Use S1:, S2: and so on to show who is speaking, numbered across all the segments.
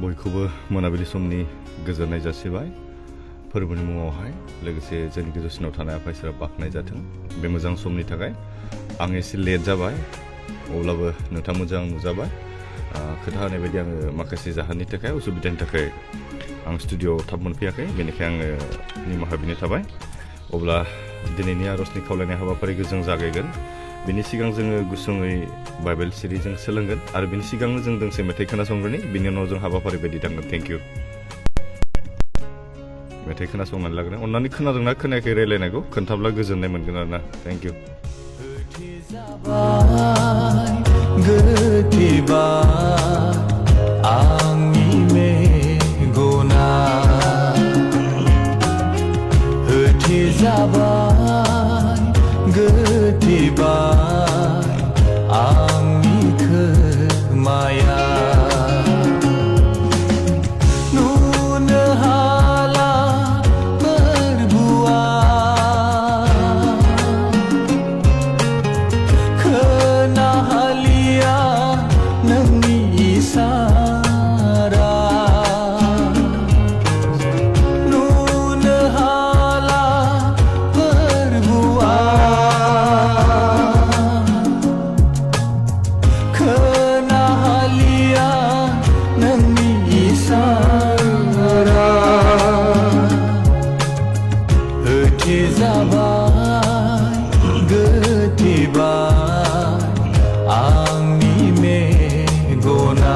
S1: बयखौबो मोनाबिलि समनि गोजोननाय जासिबाय फोरबोनि मुङावहाय लोगोसे जोंनि गोजौसिनाव थानाय आफा इसोरा बाख्नाय जाथों बे मोजां समनि थाखाय आं एसे लेट जाबाय अब्लाबो नोंथांमोनजों आं नुजाबाय खोथा होनाय बायदि आङो माखासे जाहोननि थाखाय उसुबिदानि थाखाय आं स्टुडिअ'आव थाब मोनफैयाखै बेनिखायनो आङो निमाहा बिनो थाबाय अब्ला दिनैनि आरजनि खावलायनाय हाबाफारिखौ जों जागायगोन बिनि सिगां जोङो गुसुङै बाइबेल सिरि जों सोलोंगोन आरो बिनि सिगांनो जों दोंसे मेथाइ खोनासंग्रोनि बिनि उनाव जों हाबाफारि बायदि थांगोन थेंक इउ मेथाइ खोनासंनानै लागोन अन्नानै खोनादोंना खोनायाखै रायलायनायखौ खोन्थाब्ला गोजोननाय मोनगोन आरोना थेंक इउ
S2: आंनि मेगना होथेजाबाय गोथेबाय आंनि खोमाया नुनो हाला फोरबुआ खोनाहालिया नोंनि इसारा नुनो हाला फोरबुआ खोनाहालिया नोंनि इसारा होथेजाबाय गोथेबाय आंनि मेगना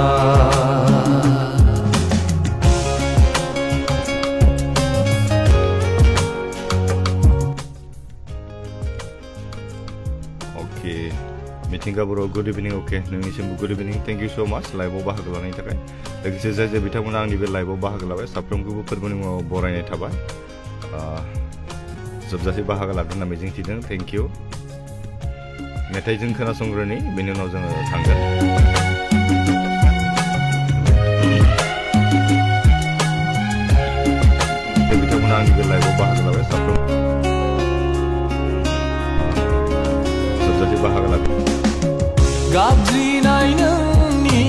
S1: अके मिथिंगा बर' गुड इभिनिं अके नोंनिसिमबो good evening thank you so' much लाइभआव बाहागो लानायनि थाखाय लोगोसे जाय जाय बिथांमोना आंनि बे लाइभआव बाहागो लाबाय साफ्रोमखौबो फोरबोनि मुङाव बरायनाय थाबाय जोबजासे बाहागो लागोन होनना मिजिंथिदों थेंक इउ मेथाइजों खोनासंग्रोनि बेनि उनाव जोङो थांगोन बिथांमोना आंनि बे लाइभआव बाहागो लाबाय साफ्रोम जोबजासे बाहागो लागोन
S2: गाबज्रिनाय नोंनि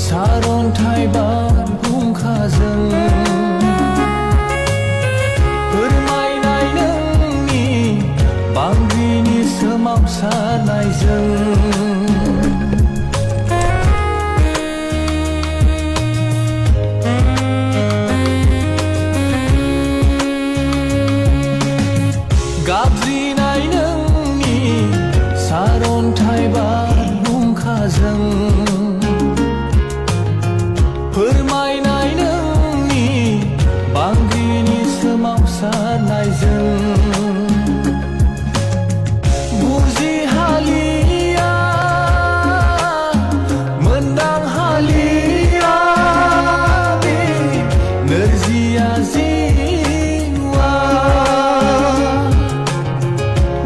S2: सारन्थाइ बारहुंखाजों फोरमायनाय नोंनि बांग्रिनि सोमावसारनायजों गाबज्रिनाय नोंनि सारन्थाइ बारहुंखाजों फोरमायनाय नोंनि बांग्रिनि सोमावसारनायजों बुजिहालिया मोनदांहालिया बे नोरजिया जिउआ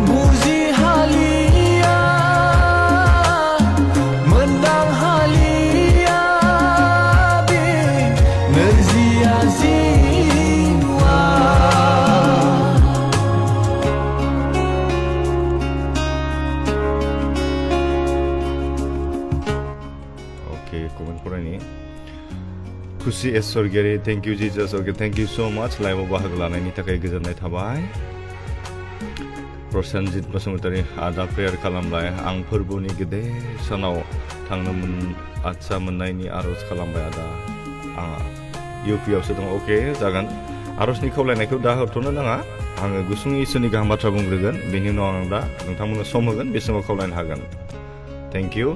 S2: बुजिहालिया मोनदांहालिया बे नोरजिया जिउआ
S1: अके कमेन्ट फरायनि खुसि एसरगियारि थेंक इउ जिजास अके थेंक इउ स' माच लाइभआव बाहागो लानायनि थाखाय गोजोननाय थाबाय प्रसेनजित बसुमतारी आदा प्रेयार खालामबाय आं फोरबोनि गेदेर सानाव थांनो आदसा मोननायनि आर'ज खालामबाय आदा आं इउ पि आवसो दं अके जागोन आर'जनि खावलायनायखौ दा हरथ'नो नाङा आङो गुसुङै इसोरनि गाहाम बाथ्रा बुंग्रोगोन बेनि उनाव आं दा नोंथांमोननो सम होगोन बे समाव खावलायनो हागोन थेंक इउ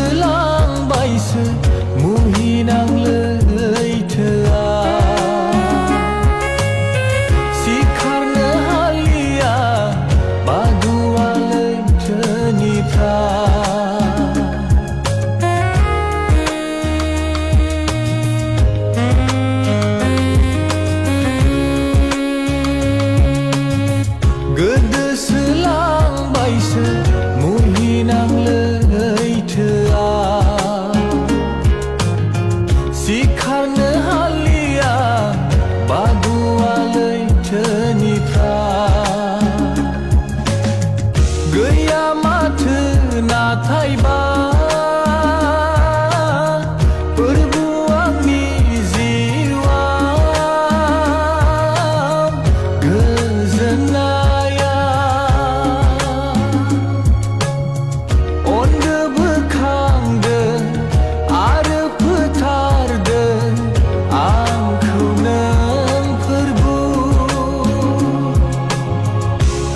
S2: गोदोसोलांबायसो मुहिनां लैथोआ सिखारनो हालिया बादुवा लैथोनिफ्राय गोदोसोलांबायसो मुहिनां लैथोआ गोजोननाया अननो बोखांदों आरो फोथारदों आंखौ नों फोरबु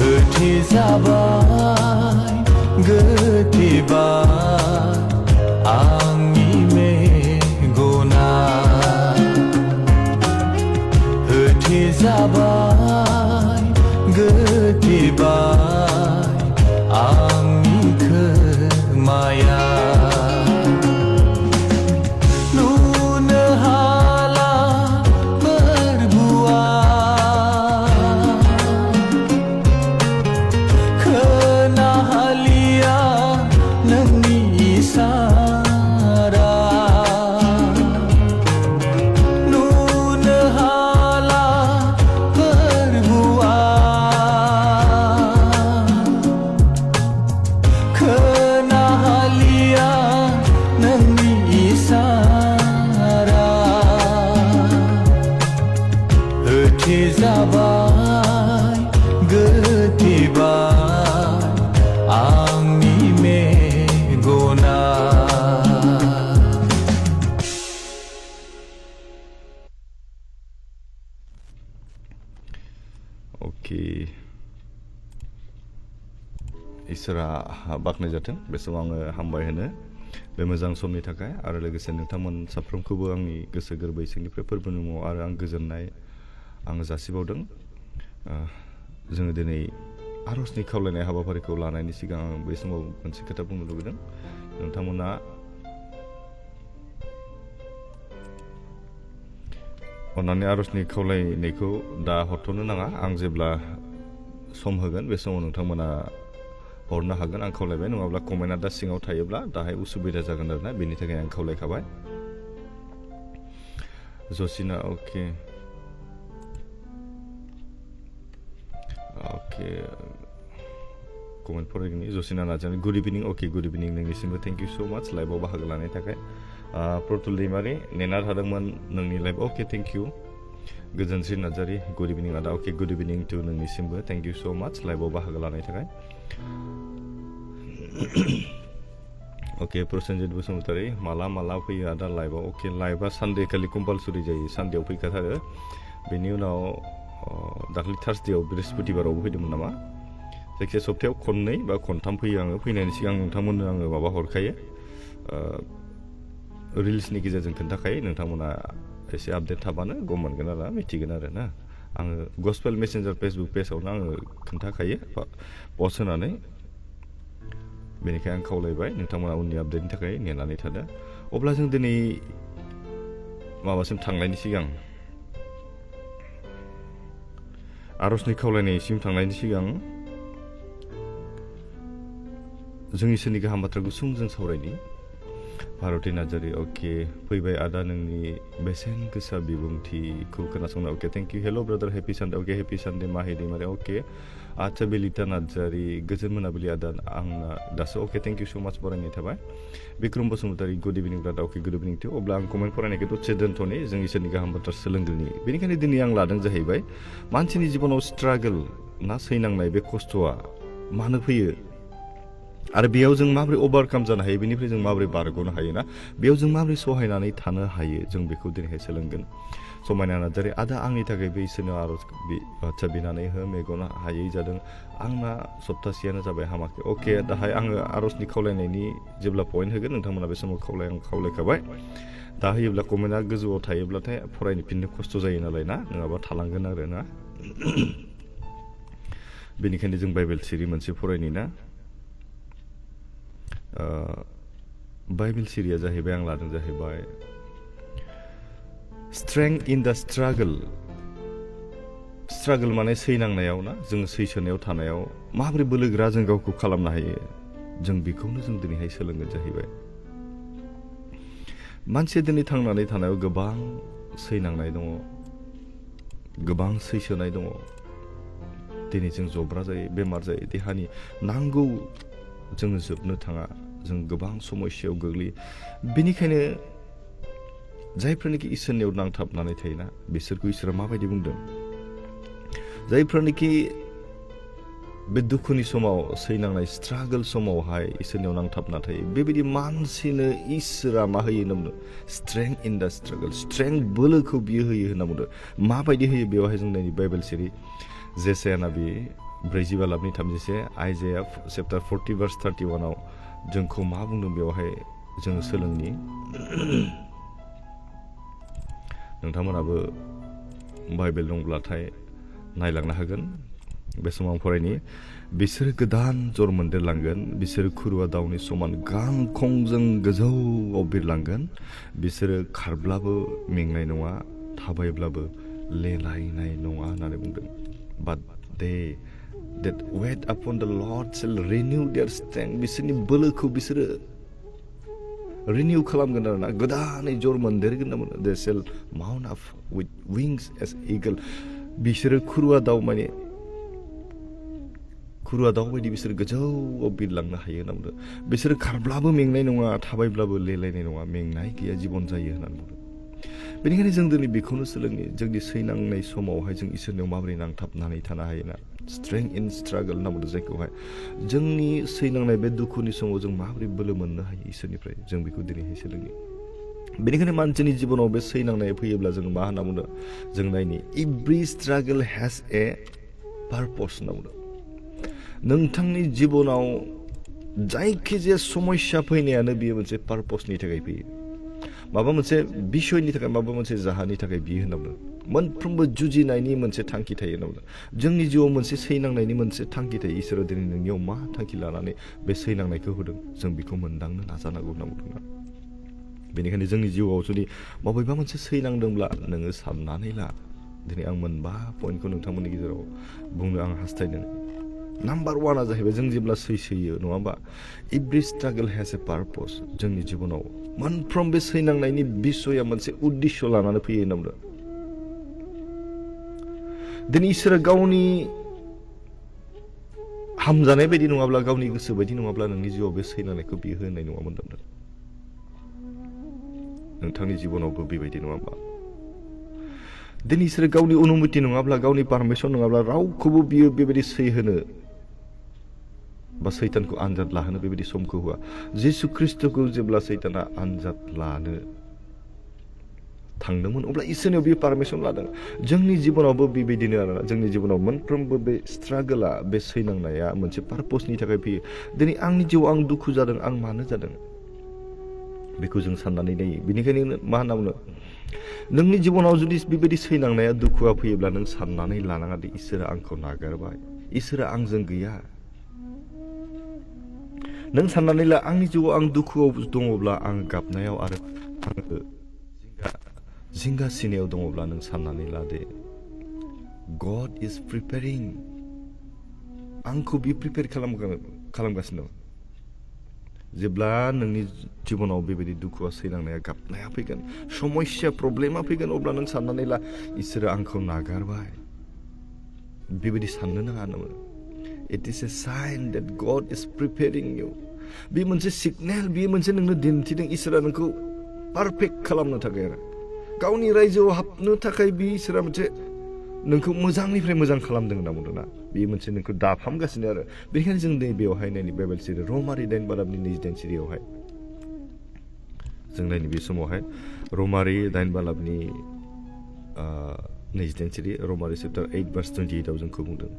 S2: होथेजाबाय गोथेबाय आंनि मेगना होथेजाबाय गोथेबाय आंनि खोमाया नुनो हाला फोरबुआ खोनाहालिया नोंनि इसारा नुनो हाला फोरबुआ खोनाहालिया नोंनि इसारा होथेजाबाय गोथेबाय आंनि मेगना
S1: अके इसोरा बाख्नाय जाथों बे समाव आङो हामबाय होनो बे मोजां समनि थाखाय आरो लोगोसे नोंथांमोन साफ्रोमखौबो आंनि गोसो गोरबो सिंनिफ्राय फोरबोनि मुङाव आरो आं गोजोननाय आङो जासिबावदों जोङो दिनै आरजनि खावलायनाय हाबाफारिखौ लानायनि सिगां आं बे समाव मोनसे खोथा बुंनो लुबैदों नोंथांमोना अन्नानै आरजनि खावलायनायखौ दा हरथ'नो नाङा आं जेब्ला सम होगोन बे समाव नोंथांमोना हरनो हागोन आं खावलायबाय नङाब्ला कमेन्टआ दा सिङाव थायोब्ला दाहाय उसुबिदा जागोन आरोना बेनि थाखाय आं खावलायखाबाय जसिना अके कमेन्ट फरायगोन जसिना नार्जारि गुड इभिनिं अके गुड इभिनिं नोंनिसिमबो थेंक इउ स' माच लाइभआव बाहागो लानायनि थाखाय प्रतुल दैमारि नेना थादोंमोन नोंनि लाइभ अके thank you Gwjwnsri Narzary good evening आदा अके गुड इभिनिं टु नोंनिसिमबो थेंक इउ स' माच लाइभआव बाहागो लानायनि थाखाय अके प्रसेनजित बसुमतारी माला फैयो आदा लाइभआव अके लाइभआ सानडे खालि कम्पालसरि जायो सानडेआव फैखाथारो बेनि उनाव दाखालि थार्सडेआव बृहस्पतिबारावबो फैदोंमोन नामा जायखिजाया सप्तायाव खननै बा खनथाम फैयो आङो फैनायनि सिगां नोंथांमोननो आङो माबा हरखायो रिल्सनि गेजेरजों खोन्थाखायो नोंथांमोना एसे आपडेट थाबानो गम मोनगोन आरो मिथिगोन आरो ना आङो गस्पेल मेसेन्जार फेसबुक पेजावनो आङो खोन्थाखायो पस्ट होनानै बेनिखायनो आं खावलायबाय नोंथांमोना उननि आपडेटनि थाखाय नेनानै थादो अब्ला जों दिनै माबासिम थांनायनि सिगां आरजनि खावलायनायसिम थांनायनि सिगां जों इसोरनि गाहाम बाथ्रा गुसुं जों सावरायनि भारती नार्जारि अके फैबाय आदा नोंनि बेसेन गोसा बिबुंथिखौ खोनासंनो अके thank you hello' brother happy Sunday अके हेपि सानडे माहि दैमारि अके आच्छा बेलिता नार्जारि गोजोन मोनाबिलि आदा आंना दासो अके थेंक इउ स' माच बरायनाय थाबाय Bikram Basumatary good evening brother अके गुड इभिनिं टु अब्ला आं कमेन्ट फरायनायखौ दसे दोनथ'नि जों इसोरनि गाहाम बाथ्रा सोलोंग्रोनि बेनिखायनो दिनै आं लादों जाहैबाय मानसिनि जिबनाव स्ट्रागोल ना सैनांनाय बे खस्थ'आ मानो फैयो आरो बेयाव जों माबोरै अभारकाम जानो हायो बेनिफ्राय जों माबोरै बारग'नो हायो ना बेयाव जों माबोरै सहायनानै थानो हायो जों बेखौ दिनैहाय सोलोंगोन समायना नार्जारि आदा आंनि थाखाय बे इसोरनो आरज बाथ्रा बिनानै हो मेगन हायै जादों आंना सप्तासेयानो जाबाय हामाखै अके दाहाय आङो आरजनि खावलायनायनि जेब्ला पइन्ट होगोन नोंथांमोना बे समाव खावलायखाबाय दा होयोब्ला कमेन्टआ गोजौआव थायोब्लाथाय फरायफिननो खस्थ' जायो नालाय ना नङाबा थालांगोन आरो ना बेनिखायनो जों बाइबेल सिरि मोनसे फरायनि ना बाइबेल सिरिया जाहैबाय आं लादों जाहैबाय स्ट्रेंथ इन द स्ट्रागल माने सैनांनायाव ना जों सैसोनायाव थानायाव माबोरै बोलोगोरा जों गावखौ खालामनो हायो जों बेखौनो जों दिनैहाय सोलोंगोन जाहैबाय मानसिया दिनै थांनानै थानायाव गोबां सैनांनाय दङ गोबां सैसोनाय दङ दिनै जों जब्रा जायो बेमार जायो देहानि नांगौ जोङो जोबनो थाङा जों गोबां समस्यायाव गोग्लैयो बेनिखायनो जायफोरनाखि इसोरनियाव नांथाबनानै थायोना बिसोरखौ इसोरा माबायदि बुंदों जायफ्रानोखि बे दुखुनि समाव सैनांनाय स्ट्रागल समावहाय इसोरनियाव नांथाबना थायो बेबायदि मानसिनो इसोरा मा होयो होनना बुंदों स्ट्रेंथ इन दा स्ट्रागल स्ट्रेंथ बोलोखौ बियो होयो होनना बुंदों माबायदि होयो बेवहाय जों नायनि बाइबेल सिरि जेसायाना बे 45:36 आइजाया चैप्टार 40 verse 31 जोंखौ मा बुंदों बेवहाय जों सोलोंनि नोंथांमोनाबो बाइबेल दंब्लाथाय नायलांनो हागोन बे समाव फरायनि बिसोर गोदान जर मोनदेरलांगोन बिसोर खुरुवा दाउनि समान गांखंजों गोजौआव बिरलांगोन बिसोरो खारब्लाबो मेंनाय नङा थाबायब्लाबो लेलायनाय नङा होननानै बुंदों but they that wait upon the Lord shall renew their strength बिसोरनि बोलोखौ बिसोरो रिनिउ खालामगोन आरोना गोदानै जर मोनदेरगोन होनना बुंदों they shall mount up with wings as eagle बिसोरो खुरुवा दाउ माने खुरुवा दाउ बायदि बिसोर गोजौआव बिरलांनो हायो होनना बुंदों बिसोरो खारब्लाबो मेंनाय नङा थाबायब्लाबो लेलायनाय नङा मेंनाय गैया जिबन जायो होननानै बुंदों बेनिखायनो जों दिनै बेखौनो सोलोंनि जोंनि सैनांनाय समावहाय जों इसोरनियाव माबोरै नांथाबनानै थानो हायोना स्ट्रेंथ इन स्ट्रागल होनना बुंदों जायखौहाय जोंनि सैनांनाय बे दुखुनि समाव जों माबोरै बोलो मोननो हायो इसोरनिफ्राय जों बेखौ दिनैहाय सोलोंनि बेनिखायनो मानसिनि जिबनाव बे सैनांनाय फैयोब्ला जों मा होनना बुंदों जों नायनि every struggle has a purpose होनना बुंदों नोंथांनि जिबनाव जायखिजाया समस्या फैनायानो बियो मोनसे पारपसनि थाखाय फैयो माबा मोनसे बिसयनि थाखाय माबा मोनसे जाहोननि थाखाय बियो होनना बुंदों मोनफ्रोमबो जुजिनायनि मोनसे थांखि थायो होनना बुंदों जोंनि जिउआव मोनसे सैनांनायनि मोनसे थांखि थायो इसोरा दिनै नोंनियाव मा थांखि लानानै बे सैनांनायखौ होदों जों बेखौ मोनदांनो नाजानांगौ होनना बुंदों बेनिखायनो जोंनि जिउआव जुदि बबेबा मोनसे सैनांदोंब्ला नोङो साननानै ला दिनै आं मोनबा पइन्टखौ नोंथांमोननि गेजेराव बुंनो आं हास्थायदों नाम्बार वानआ जाहैबाय जों जेब्ला सैसोयो नङा होमबा every struggle has a purpose जोंनि जिबनाव मोनफ्रोम बे सैनांनायनि बिसया मोनसे उद्देश्य लानानै फैयो होनना बुंदों दिनै इसोरा गावनि हामजानाय बायदि नङाब्ला गावनि गोसो बायदि नङाब्ला नोंनि जिउआव बे सैनांनायखौ बियो होनाय नङामोन होनदों नोंथांनि जिबनावबो बेबायदि नङा होमबा दिनै इसोरो गावनि अनुमति नङाब्ला गावनि पारमिसन नङाब्ला रावखौबो बियो बेबायदि सैहोनो बा सैतानखौ आनजाद लाहोनो बेबायदि समखौ होआ जिसु ख्रिस्टखौ जेब्ला सैताना आनजाद लानो थांदोंमोन अब्ला इसोरनियाव बियो पारमिसन लादों जोंनि जिबनावबो बेबायदिनो आरोना जोंनि जिबनाव मोनफ्रोमबो बे स्ट्रागोला बे सैनांनाया मोनसे पारपसनि थाखाय फैयो दिनै आंनि जिउआव आं दुखु जादों आं मानो जादों बेखौ जों साननानै नायो बेनिखायनो मा होनना बुङो नोंनि जिबनाव जुदि बेबायदि सैनांनाया दुखुआ फैयोब्ला नों साननानै लानाङा दि इसोरा आंखौ नागारबाय इसोरा आंजों गैया नों साननानै ला आंनि जिउआव आं दुखुआव दङब्ला आं गाबनायाव आरो आङो जिंगा सिनायाव दङब्ला नों साननानै ला दे गड इज प्रिपेरिं आंखौ बि प्रिपेयार खालामगासिनो दं जेब्ला नोंनि जिबनाव बेबायदि दुखुआ सैनांनाया गाबनाया फैगोन समस्या प्रब्लेमा फैगोन अब्ला नों साननानै ला इसोरा आंखौ नागारबाय बेबायदि साननो नाङा होनना it is a sign that God is प्रिपेयारिं U बे मोनसे सिगनेल बेयो मोनसे नोंनो दिन्थिदों इसोरा नोंखौ पारफेक्ट खालामनो थाखाय आरो गावनि रायजोआव हाबनो थाखाय बे इसोरा मोनसे नोंखौ मोजांनिफ्राय मोजां खालामदों होनना बुंदोंना बेयो मोनसे नोंखौ दाफामगासिनो आरो बेनिखायनो जों नै बेवहाय नायनि बाइबेल सिरि रमारि 9 29 सिरियावहाय जों नायनि बे समावहाय रमारि 9 29 सिरि रमारि चैप्टार 8 verse 28 आव जोंखौ बुंदों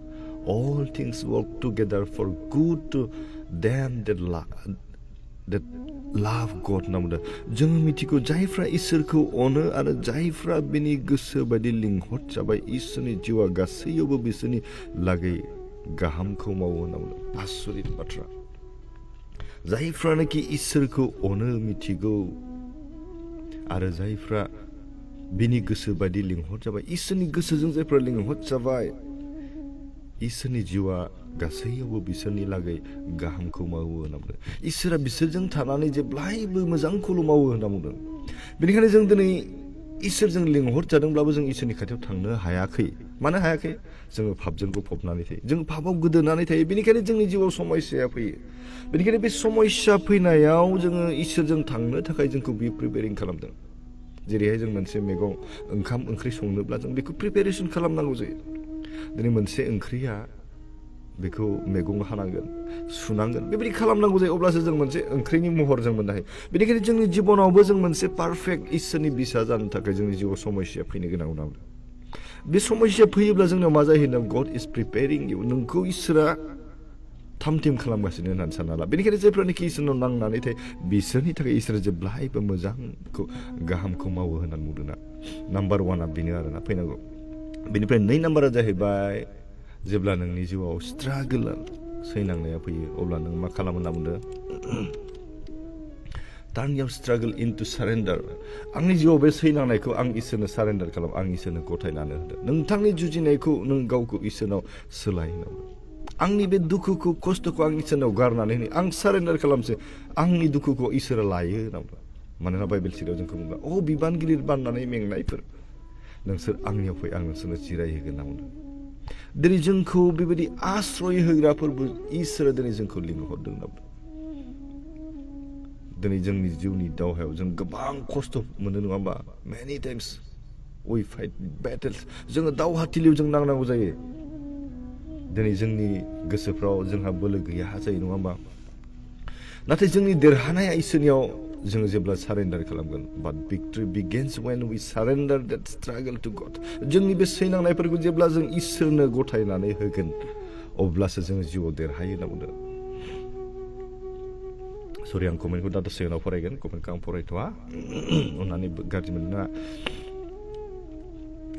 S1: all things work together for good to them that love God होनना बुंदों जों मिथिगौ जायफ्रा इसोरखौ अनो आरो जायफ्रा बिनि गोसो बायदि लिंहर जाबाय इसोरनि जिउआ गासैयावबो बिसोरनि लागै गाहामखौ मावो होनना बुंदों आसरित बाथ्रा जायफ्रानोखि इसोरखौ अनो मिथिगौ आरो जायफ्रा बिनि गोसो बायदि लिंहर जाबाय इसोरनि गोसोजों जायफ्रा लिंहर जाबाय इसोरनि जिउआ गासैयावबो बिसोरनि लागै गाहामखौ मावो होनना बुंदों इसोरा बिसोरजों थानानै जेब्लायबो मोजांखौल' मावो होनना बुंदों बेनिखायनो जों दिनै इसोरजों लिंहर जादोंब्लाबो जों इसोरनि खाथियाव थांनो हायाखै मानो हायाखै जोङो पापजों गफबनानै थायो जों पापाव गोदोनानै थायो बेनिखायनो जोंनि जिउआव समस्याया फैयो बेनिखायनो बे समस्या फैनायाव जोङो इसोरजों थांनो थाखाय जोंखौ बियो प्रिपेयारिं खालामदों जेरैहाय जों मोनसे मैगं ओंखाम ओंख्रि संनोब्ला जों बेखौ प्रिपेरेसन खालामनांगौ जायो दिनै मोनसे ओंख्रिया बेखौ मैगं हानांगोन सुनांगोन बेबायदि खालामनांगौ जायो अब्लासो जों मोनसे ओंख्रिनि महर जों मोननो हायो बेनिखायनो जोंनि जिबनावबो जों मोनसे पारफेक्ट इसोरनि बिसा जानो थाखाय जोंनि जिउआव समस्या फैनो गोनां दं बे समस्या फैयोब्ला जोंनाव मा जायो होनदों गड इज प्रिपेयारिं इउ नोंखौ इसोरा थाम-थिम खालामगासिनो होननानै सानना ला बेनिखायनो जायफ्रानोखि इसोरनाव नांनानै थायो बिसोरनि थाखाय इसोरा जेब्लायबो मोजांखौ गाहामखौ मावो होननानै बुंदोंना नाम्बार 1आ बेनो आरोना फैनांगौ बेनिफ्राय 2 नाम्बारा जाहैबाय जेब्ला नोंनि जिउआव स्ट्रागल सैनांनाया फैयो अब्ला नों मा खालाम होनना बुंदों टार्न योर स्ट्रागल इनटु सारेन्डार आंनि जिउआव बे सैनांनायखौ आं इसोरनो सारेन्डार खालाम आं इसोरनो गथायनानै होदो नोंथांनि जुजिनायखौ नों गावखौ इसोरनाव सोलाय होनांगौ आंनि बे दुखुखौ खस्थ'खौ आं इसोरनाव गारनानै होनो आं सारेन्डार खालामसै आंनि दुखुखौ इसोरा लायो होनना मानोना बाइबेल सिरियाव जोंखौ बुंब्ला बिबान गिलिर बाननानै मेंनायफोर नोंसोर आंनियाव फै आं नोंसोरनो जिरायहोगोन होनना बुंदों दिनै जोंखौ बेबायदि आश्रय होग्राफोरबो इसोरा दिनै जोंखौ लिंहरदों होनना बुंदों दिनै जोंनि जिउनि दावहायाव जों गोबां खस्थ' मोनो नङा होमबा मेनि टाइम्स वी फाइट बेटल्स जोङो दावहाथिलियाव जों नांनांगौ जायो दिनै जोंनि गोसोफ्राव जोंहा बोलो गैया जायो नङा होमबा नाथाय जोंनि देरहानाया इसोरनियाव जोङो जेब्ला सारेन्डार खालामगोन बाट victory begins when we surrender that struggle to God जोंनि बे सैनांनायफोरखौ जेब्ला जों इसोरनो गथायनानै होगोन अब्लासो जोङो जिउआव देरहायो होनना बुंदों सरि आं कमेन्टखौ दा दसे उनाव फरायगोन कमेन्टखौ आं फरायथ'वा अननानै गाज्रि मोनना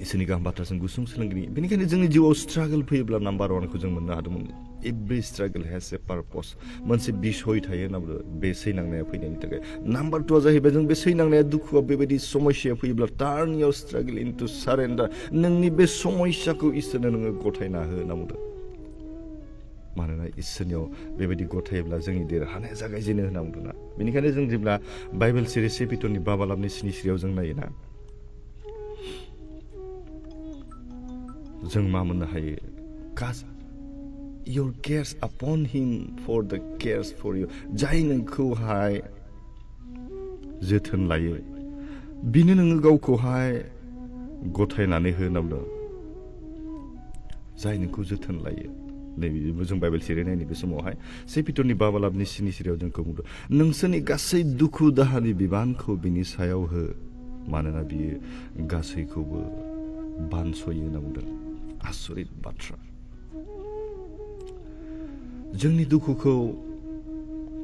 S1: इसोरनि गाहाम बाथ्राजों गुसुं सोलोंगिरि बेनिखायनो जोंनि जिउआव स्ट्रागल फैयोब्ला नाम्बार 1खौ जों मोननो हादोंमोन every struggle has a purpose मोनसे बिसय थायो होनना बुंदों बे सैनांनाया फैनायनि थाखाय नाम्बार 2आ जाहैबाय जों बे सैनांनाया दुखुआ बेबायदि समस्या फैयोब्ला टार्न योर स्ट्रागल इनटु सारेन्डार नोंनि बे समस्याखौ इसोरनो नोङो गथायना हो होनना बुंदों मानोना इसोरनियाव बेबायदि गथायोब्ला जोंनि देरहानाया जागायजेनो होनना बुंदोंना बेनिखायनो जों जेब्ला बाइबेल सिरिज सेपिटरनि बाबालाबनि 7 सिरियाव जों नायोना जों मा मोननो हायो Cast your cares upon him for the cares for you जाय नोंखौहाय जोथोन लायो बिनो नोङो गावखौहाय गथायनानै हो होनना बुंदों जाय नोंखौ जोथोन लायो नैबे जों बाइबेल सिरि नायनि बे समावहाय सेपिटरनि बाबालाबनि 7 सिरियाव जोंखौ बुंदों नोंसोरनि गासै दुखु दाहानि बिबानखौ बिनि सायाव हो मानोना बियो गासैखौबो बानस'यो होनना बुंदों आसरित बाथ्रा जोंनि दुखुखौ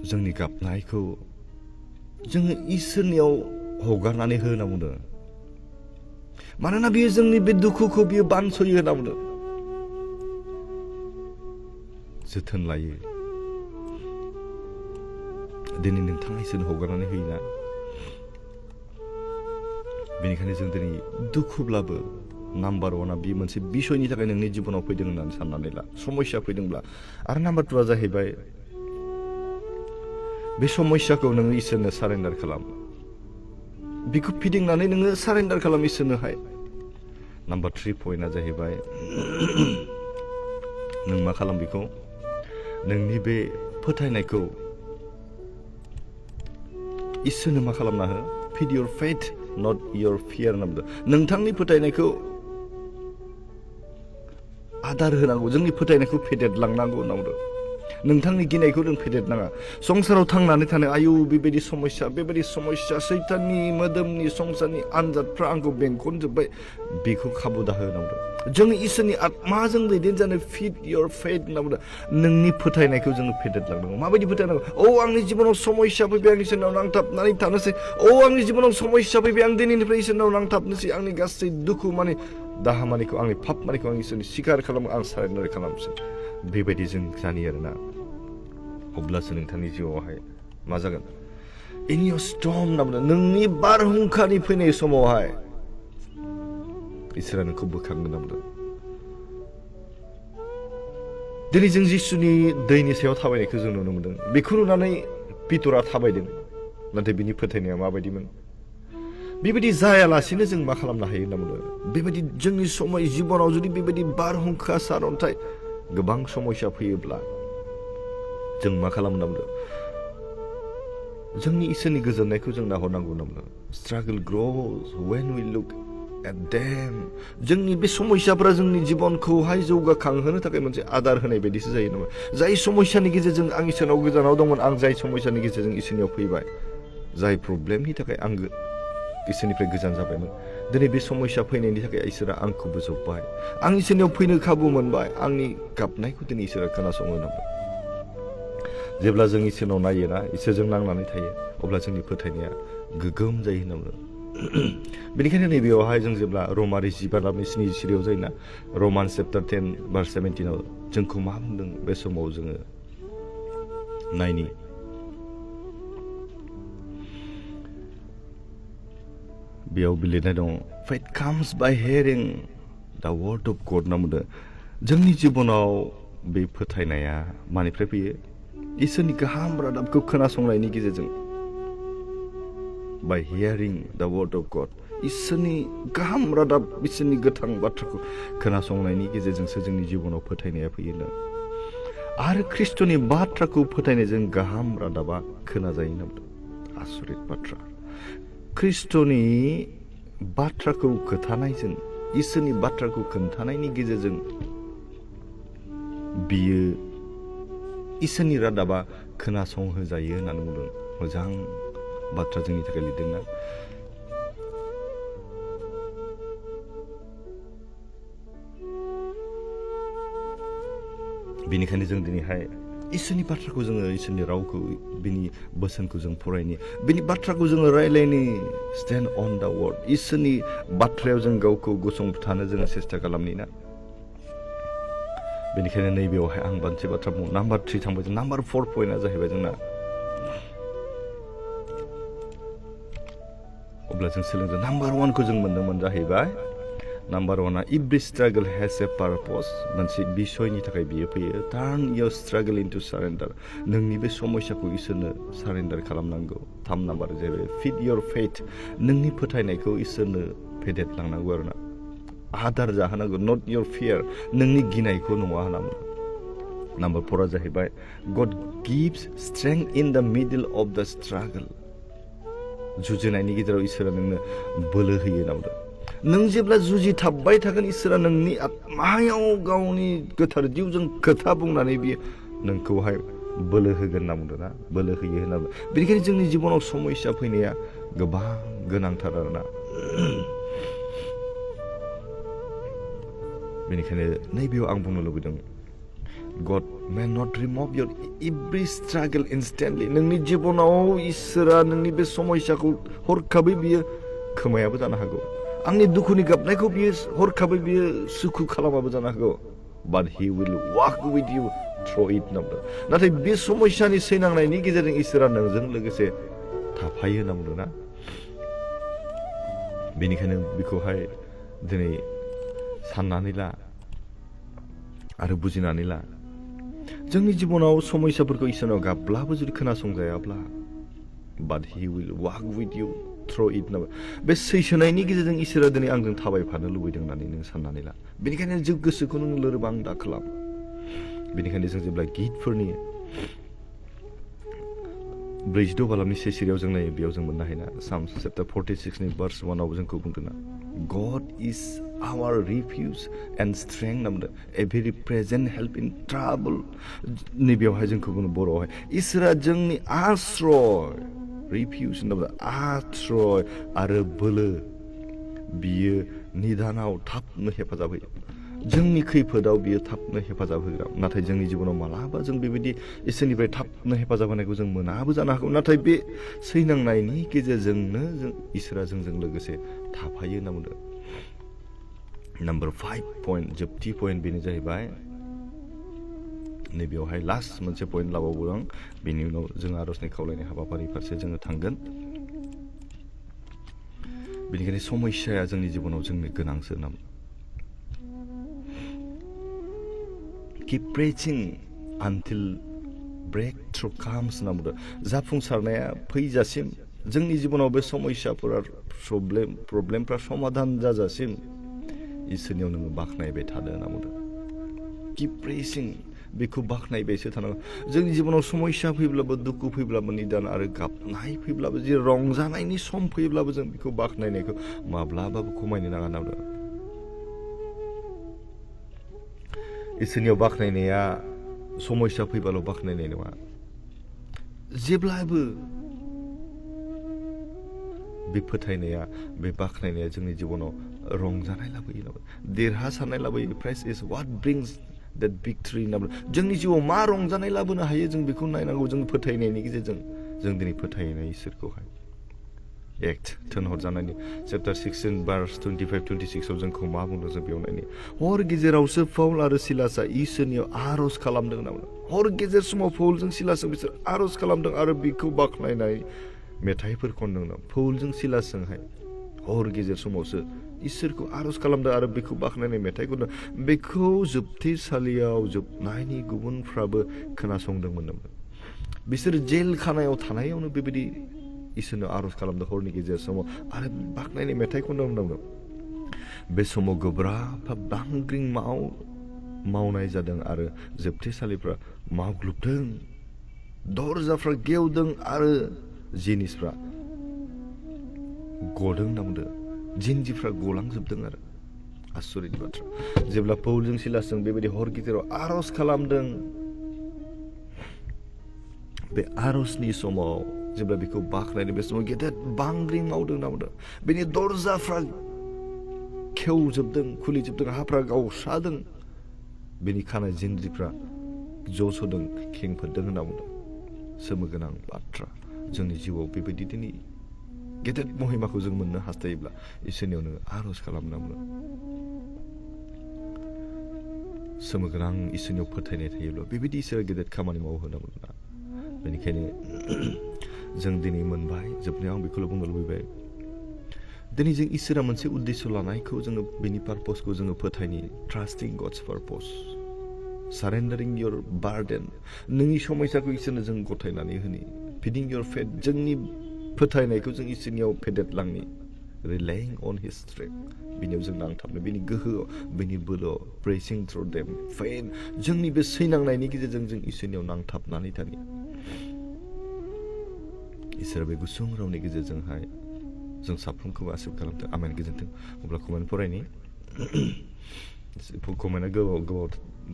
S1: जोंनि गाबनायखौ जोङो इसोरनियाव हगारनानै हो होनना बुंदों मानोना बियो जोंनि बे दुखुखौ बियो बानस'यो होनना बुंदों जोथोन लायो दिनै नोंथाङा इसोरनो हगारनानै होयोना बेनिखायनो जों दिनै दुखुब्लाबो नाम्बार 1आ बे मोनसे बिसयनि थाखाय नोंनि जिबनाव फैदों होननानै साननानै ला समस्या फैदोंब्ला आरो नाम्बार 2आ जाहैबाय बे समस्याखौ नोङो इसोरनो सारेन्डार खालाम बेखौ फिदिंनानै नोङो सारेन्डार खालाम इसोरनोहाय नाम्बार 3 पइन्टआ जाहैबाय नों मा खालाम बेखौ नोंनि बे फोथायनायखौ इसोरनो मा खालामना हो feed your faith not your fear होनना बुंदों नोंथांनि फोथायनायखौ आदार होनांगौ जोंनि फोथायनायखौ फेदेरलांनांगौ होनना बुंदों नोंथांनि गिनायखौ नों फेदेरनाङा संसाराव थांनानै थानो आयु बेबायदि समस्या सैताननि मोदोमनि संसारनि आनजादफ्रा आंखौ बेंखनजोब्बाय बेखौ खाबु दाहो होनना बुंदों जों इसोरनि आत्माजों दैदेनजानो feed your faith होनना बुंदों नोंनि फोथायनायखौ जोङो फेदेरलांनांगौ माबायदि फोथायनांगौ आंनि जिबनाव समस्या फैबाय आं इसोरनाव नांथाबनानै थानोसै आंनि जिबनाव समस्या फैबाय आं दिनैनिफ्राय इसोरनाव नांथाबनोसै आंनि गासै दुखु माने दाहा मानिखौ आंनि पाप मानिखौ आं इसोरनि सिखार खालामो आं सारेन्डार खालामसै बेबायदि जों जानियो आरोना अब्लासो नोंथांनि जिउआवहाय मा जागोन in your storm होनना बुंदों नोंनि बारहुंखानि फैनाय समावहाय इसोरा नोंखौ बोखांगोन होनना बुंदों दिनै जों जिसुनि दैनि सायाव थाबायनायखौ जों नुनो मोनदों बेखौ नुनानै पितरा थाबायदों नाथाय बिनि फोथायनाया माबायदिमोन बेबायदि जायालासेनो जों मा खालामनो हायो होनना बुंदों बेबायदि जोंनि जिबनाव जुदि बेबायदि बारहुंखा सारअन्थाइ गोबां समस्या फैयोब्ला जों मा खालामनो बुंदों जोंनि इसोरनि गोजोननायखौ जों नाहरनांगौ होनना बुंदों struggle grows when we look जोंनि बे समस्याफोरा जोंनि जिबनखौहाय जौगाखांहोनो थाखाय मोनसे आदार होनाय बायदिसो जायो नामा जाय समस्यानि गेजेरजों आं इसोरनाव गोजानाव दंमोन आं जाय समस्यानि गेजेरजों इसोरनियाव फैबाय जाय प्रब्लेमनि थाखाय आं इसोरनिफ्राय गोजान जाबायमोन दिनै बे समस्या फैनायनि थाखाय इसोरा आंखौ बोजबबाय आं इसोरनियाव फैनो खाबु मोनबाय आंनि गाबनायखौ दिनै इसोरा खोनासङो नामा जेब्ला जों इसोरनाव नायोना इसोरजों नांनानै थायो अब्ला जोंनि फोथायनाया गोगोम जायो होनना बेनिखायनो नैबेयावहाय जों जेब्ला रमारि 15:27 जायोना रमान चेप्टार 10:17 जोंखौ मा बुंदों बे समाव जोङो नायनि बेयाव लिरनाय दं faith comes by hearing the word of God होनना बुंदों जोंनि जिबनाव बे फोथायनाया मानिफ्राय फैयो इसोरनि गाहाम रादाबखौ खोनासंनायनि गेजेरजों by hearing the word of God इसोरनि गाहाम रादाब इसोरनि गोथां बाथ्राखौ खोनासंनायनि गेजेरजोंसो जोंनि जिबनाव फोथायनाया फैयो आरो ख्रिस्ट'नि बाथ्राखौ फोथायनायजों गाहाम रादाबा खोनाजायो होनना बुंदों आसरित बाथ्रा ख्रिस्ट'नि बाथ्राखौ खोथानायजों इसोरनि बाथ्राखौ खोन्थानायनि गेजेरजों बियो इसोरनि रादाबा खोनासंहोजायो होननानै बुंदों मोजां बाथ्रा जोंनि थाखाय लिरदोंना बेनिखायनो जों दिनैहाय इसोरनि बाथ्राखौ जोङो इसोरनि रावखौ बिनि बोसोनखौ जों फरायनि बिनि बाथ्राखौ जोङो रायलायनि स्टेन्ड अन दा वर्ड इसोरनि बाथ्रायाव जों गावखौ गसंथानो जोङो सेस्था खालामनि ना बेनिखायनो नैबेयावहाय आं मोनसे बाथ्रा बुङो नाम्बार 3 थांबाय जों नाम्बार 4 पइन्टआ जाहैबाय जोंना अब्ला जों सोलोंदों नाम्बार 1 खौ जों मोनदोंमोन जाहैबाय नाम्बार 1आ every struggle has a purpose मोनसे बिसयनि थाखाय बियो फैयो turn your struggle into surrender नोंनि बे समस्याखौ इसोरनो सारेन्डार खालामनांगौ 3 नाम्बार जाहैबाय फिड योर फेथ नोंनि फोथायनायखौ इसोरनो फेदेरलांनांगौ आरोना आदार जाहोनांगौ नट योर फियार नोंनि गिनायखौ नङा होनांगौ नाम्बार 4आ जाहैबाय गड gives strength in the middle of द स्ट्रागल जुजिनायनि गेजेराव इसोरा नोंनो बोलो होयो होनना बुंदों नों जेब्ला जुजिथाबबाय थागोन इसोरा नोंनि आत्मायाव गावनि गोथार जिउजों खोथा बुंनानै बियो नोंखौहाय बोलो होगोन होनना बुंदों ना बोलो होयो होनना बुंदों बेनिखायनो जोंनि जिबनाव समस्या फैनाया गोबां गोनांथार आरोना बेनिखायनो नैबेयाव आं बुंनो लुबैदों God may not remove your every struggle instantly नोंनि जिबनाव इसोरा नोंनि बे समस्याखौ हरखाबै बियो खोमायाबो जानो हागौ आंनि दुखुनि गाबनायखौ बियो हरखाबै बियो सुखु खालामाबो जानो हागौ but he will walk with you through it नाथाय बे समस्यानि सैनांनायनि गेजेरजों इसोरा नोंजों लोगोसे थाफायो होनना बुंदों ना बेनिखायनो बेखौहाय दिनै साननानै ला आरो बुजिनानै ला जोंनि जिबनाव समस्याफोरखौ इसोरनाव गाबब्लाबो जुदि खोनासंजायाब्ला but he will walk with you through it बे सैसोनायनि गेजेरजों इसोरा दिनै आंजों थाबायफानो लुबैदों होननानै नों साननानै ला बेनिखायनो जों गोसोखौ नों लोरबां दा खालाम बेनिखायनो जों जेब्ला गितफोरनि 42 बालामनि 1 सिरियाव जों नायो बेयाव जों मोननो हायोना Psalms chapter 46 नि verse 1 आव जोंखौ बुंदोंना God is our refuge and strength a very present help in trouble नैबेयावहाय जोंखौ बुङो बर'आवहाय इसोरा जोंनि आश्रय refuge आश्रय आरो बोलो बियो निदानाव थाबनो हेफाजाब होयो जोंनि खैफोदाव बियो थाबनो हेफाजाब होग्रा नाथाय जोंनि जिबनाव मालाबा जों बेबायदि इसोरनिफ्राय थाबनो हेफाजाब होनायखौ जों मोनाबो जानो हागौ नाथाय बे सैनांनायनि गेजेरजोंनो जों इसोरा जोंजों लोगोसे थाफायो होनना बुंदों नाम्बार 5 पइन्ट जोबथि पइन्ट बेनो जाहैबाय नैबेयावहाय लास्ट मोनसे पइन्ट लाबावो आं बेनि उनाव जों आरजनि खावलायनाय हाबाफारि फारसे जोङो थांगोन बेनिखायनो समस्याया जोंनि जिबनाव जोंनो गोनांसो होनना keep preaching until breakthrough comes होनना बुंदों जाफुंसारनाया फैजासिम जोंनि जिबनाव बे समस्याफोरा प्रब्लेमफ्रा समाधान जाजासिम इसोरनियाव नोङो बाख्नायबाय थादो होनना बुंदों keep preaching बेखौ बाख्नायबायसो थानांगौ जोंनि जिबनाव समस्या फैब्लाबो दुखु फैब्लाबो निदान आरो गाबनाय फैब्लाबो जे रंजानायनि सम फैब्लाबो जों बेखौ बाख्नायनायखौ माब्लाबाबो खमायनो नाङा होनना बुंदों इसोरनियाव बाख्नायनाया समस्या फैबाल' बाख्नायनाय नङा जेब्लाबो बे फोथायनाया बे बाख्नायनाया जोंनि जिबनाव रंजानाय लाबोयो देरहासारनाय लाबोयो price is what brings that victory होनना बुङो जोंनि जिउआव मा रंजानाय लाबोनो हायो जों बेखौ नायनांगौ जों फोथायनायनि गेजेरजों जों दिनै फोथायनाय इसोरखौहाय एक्ट थिनहरजानायनि चेप्टार 16 भार्स 25-26 आव जोंखौ मा बुंदों जों बेयाव नायनि हर गेजेरावसो पौल आरो सिलासआ इसोरनियाव आर'ज खालामदों होनना बुंदों हर गेजेर समाव पौलजों सिलासजों बिसोर आर'ज खालामदों आरो बेखौ बाख्नायनाय मेथाइफोर खनदों पौलजों सिलासजोंहाय हर गेजेर समावसो इसोरखौ आर'ज खालामदों आरो बेखौ बाख्नायनाय मेथाइ खनदों बेखौ जोबथेसालियाव जोबनायनि गुबुनफ्राबो खोनासंदोंमोन बिसोर जेल खानायाव थानायावनो बेबायदि इसोरनो आर'ज खालामदों हरनि गेजेर समाव आरो बाख्नायनाय मेथाइ खनदों बे समाव गोब्राब बांग्रिं मावनाय जादों आरो जोबथेसालिफ्रा मावग्लुबदों दरजाफ्रा गेवदों आरो जिनिसफ्रा गदों होनना बुंदों जिन्जिफ्रा गलांजोबदों आरो आसरित बाथ्रा जेब्ला पौलजों सिलासजों बेबायदि हर गेजेराव आर'ज खालामदों बे आर'जनि समाव जेब्ला बेखौ बाख्नायदों बे समाव गेदेर बांग्रिं मावदों होनना बुंदों बेनि दरजाफ्रा खेवजोबदों खुलिजोबदों हाफ्रा गावस्रादों बेनि खानाय जिन्ज्रिफ्रा जसोदों खेंफोरदों होनना बुंदों सोमोगोनां बाथ्रा जोंनि जिउआव बेबायदि दिनै गेदेर महिमाखौ जों मोननो हास्थायोब्ला इसोरनियाव नोङो आर'ज खालामनांगौ सोमोगोनां इसोरनियाव फोथायनाय थायोब्ला बेबायदि इसोरा गेदेर खामानि मावहोनांगौ ना बेनिखायनो जों दिनै मोनबाय जोबनायाव आं बेखौल' बुंनो लुबैबाय दिनै जों इसोरा मोनसे उद्देश्य लानायखौ जोङो बेनि पारपसखौ जोङो फोथायनि ट्रास्टिं गड्स पारपस सारेन्डारिं योर बार्डेन नोंनि समस्याखौ इसोरनो जों गथायनानै होनि फिडिं योर फेथ जोंनि फोथायनायखौ जों इसोरनियाव फेदेरलांनि रिलाइं अन हिज स्ट्रेंथ बिनियाव जों नांथाबनो बेनि गोहोआव बेनि बोलोआव प्रेसिं थ्रु देम फेन जोंनि बे सैनांनायनि गेजेरजों जों इसोरनियाव नांथाबनानै थानि इसोरा बे गुसुं रावनि गेजेरजोंहाय जों साफ्रोमखौबो आसिर खालामथों आमेन गोजोन्थों अब्ला कमेन्ट फरायनि कमेन्टआ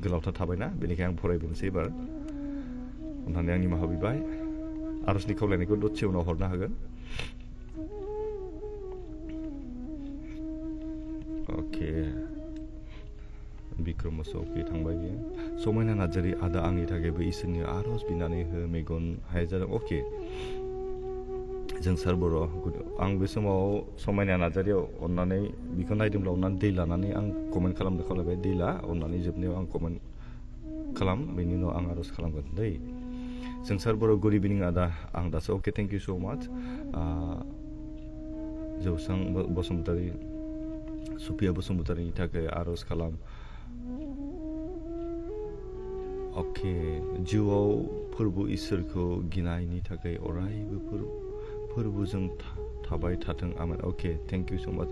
S1: गोलावथार थाबायना बेनिखायनो आं फरायबोनोसै एबार अननानै आंनि निमाहा बिबाय आर'जनि खावलायनायखौ दसे उनाव हरनो हागोन अके बिक्रम मोसौखि थांबाय बियो समायना नार्जारि आदा आंनि थाखायबो इसोरनि आर'ज बिनानै हो मेगन हाया जादों अके जोंसार बर' आं बे समाव समायना नार्जारियाव अननानै बिखौ नायदोंब्ला अननानै दै लानानै आं कमेन्ट खालामनो खावलायबाय दै ला अननानै जोबनायाव आं कमेन्ट खालाम बेनि उनाव आं आर'ज खालामगोन दै जोंसार बर' गुड इभिनिं आदा आं दासो अके थेंक इउ स' माच जौसां बसुमतारी सुफिया बसुमतारीनि थाखाय आर'ज खालाम अके जिउआव फोरबो इसोरखौ गिनायनि थाखाय अरायबो फोरबोजों थाबाय थाथों आमेन अके thank you so' much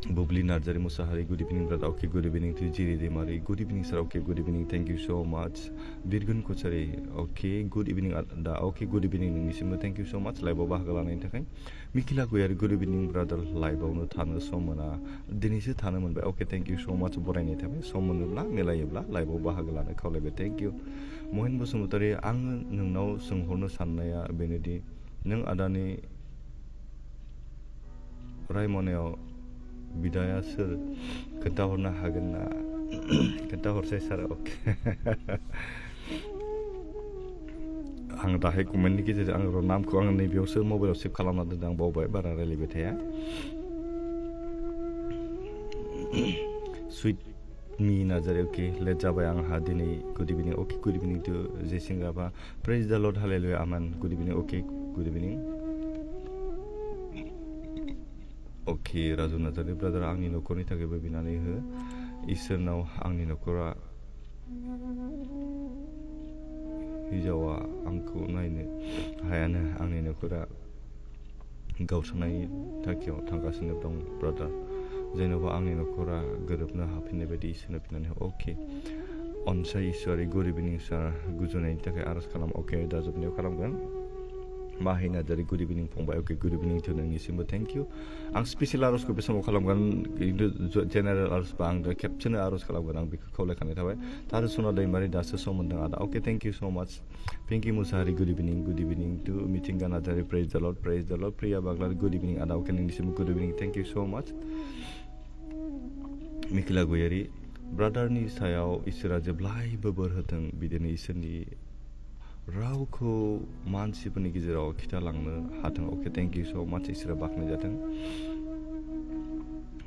S1: Bubli Narzary Mushahary good evening brother अके गुड इभिनिं टु जिरि दैमारि गुड इभिनिं सार अके good evening thank you so' much Birgun Kachari अके गुड इभिनिं दा अके गुड इभिनिं नोंनिसिमबो थेंक इउ स' माच लाइभआव बाहागो लानायनि थाखाय मिखिला गयारि गुड इभिनिं ब्रादार लाइभआवनो थानो सम मोना दिनैसो थानो मोनबाय अके थेंक इउ स' माच बरायनाय थाबाय सम मोनोब्ला मिलायोब्ला लाइभआव बाहागो लानो खावलायबाय थेंक इउ महिन बसुमतारी आङो नोंनाव सोंहरनो साननाया बेनोदि नों आदानि रायमनायाव बिदाया सोर खोन्थाहरनो हागोन ना खोन्थाहरसै सार अके आं दाहाय कमेन्टनि गेजेरजों आं नामखौ आं नैबेयावसो मबाइलाव सेभ खालामना दोनदों आं बावबाय बारा रायलायबाय थाया सुइट मी नार्जारि अके लेट जाबाय आंहा दिनै गुड इभिनिं अके गुड इभिनिं टु जे सिंगाबा प्रेज द lord hallelujah amen good evening अके गुड इभिनिं अके राजु नार्जारि ब्रादार आंनि न'खरनि थाखायबो बिनानै हो इसोरनाव आंनि न'खरा हिजावा आंखौ नायनो हायानो आंनि न'खरा गावस्रानायनि थांखियाव थांगासिनो दं ब्रादार जेन'बा आंनि न'खरा गोरोबनो हाफिननाय बायदि इसोरनो बिनानै हो अके अनसाय इसवारि गुड इभिनिं सार गुजुनायनि थाखाय आर'ज खालाम अके दा जोबनायाव खालामगोन माहि नार्जारि गुड इभिनिं फंबाय अके गुड इभिनिं टु नोंनिसिमबो थेंक इउ आं स्पेसियेल आर'जखौ बे समाव खालामगोन खिन्थु जेनेरेल आर'जबा आं दा खेबसेनो आर'ज खालामगोन आं बेखौ खावलायखानाय थाबाय थारु सना दैमारि दासो सम मोनदों आदा अके थेंक इउ स' माच Pinki Mushahary good evening two मिथिंगा नार्जारि प्रेज द लर्ड प्रिया बाग्लारि गुड इभिनिं आदा अके नोंनिसिमबो good evening thank you so' माच मिखिला गयारि ब्रादारनि सायाव इसोरा जेब्लायबो बोर होथों बिदिनो इसोरनि रावखौ मानसिफोरनि गेजेराव खिथालांनो हाथों अके थेंक इउ स' माच इसोरा बाख्नाय जाथों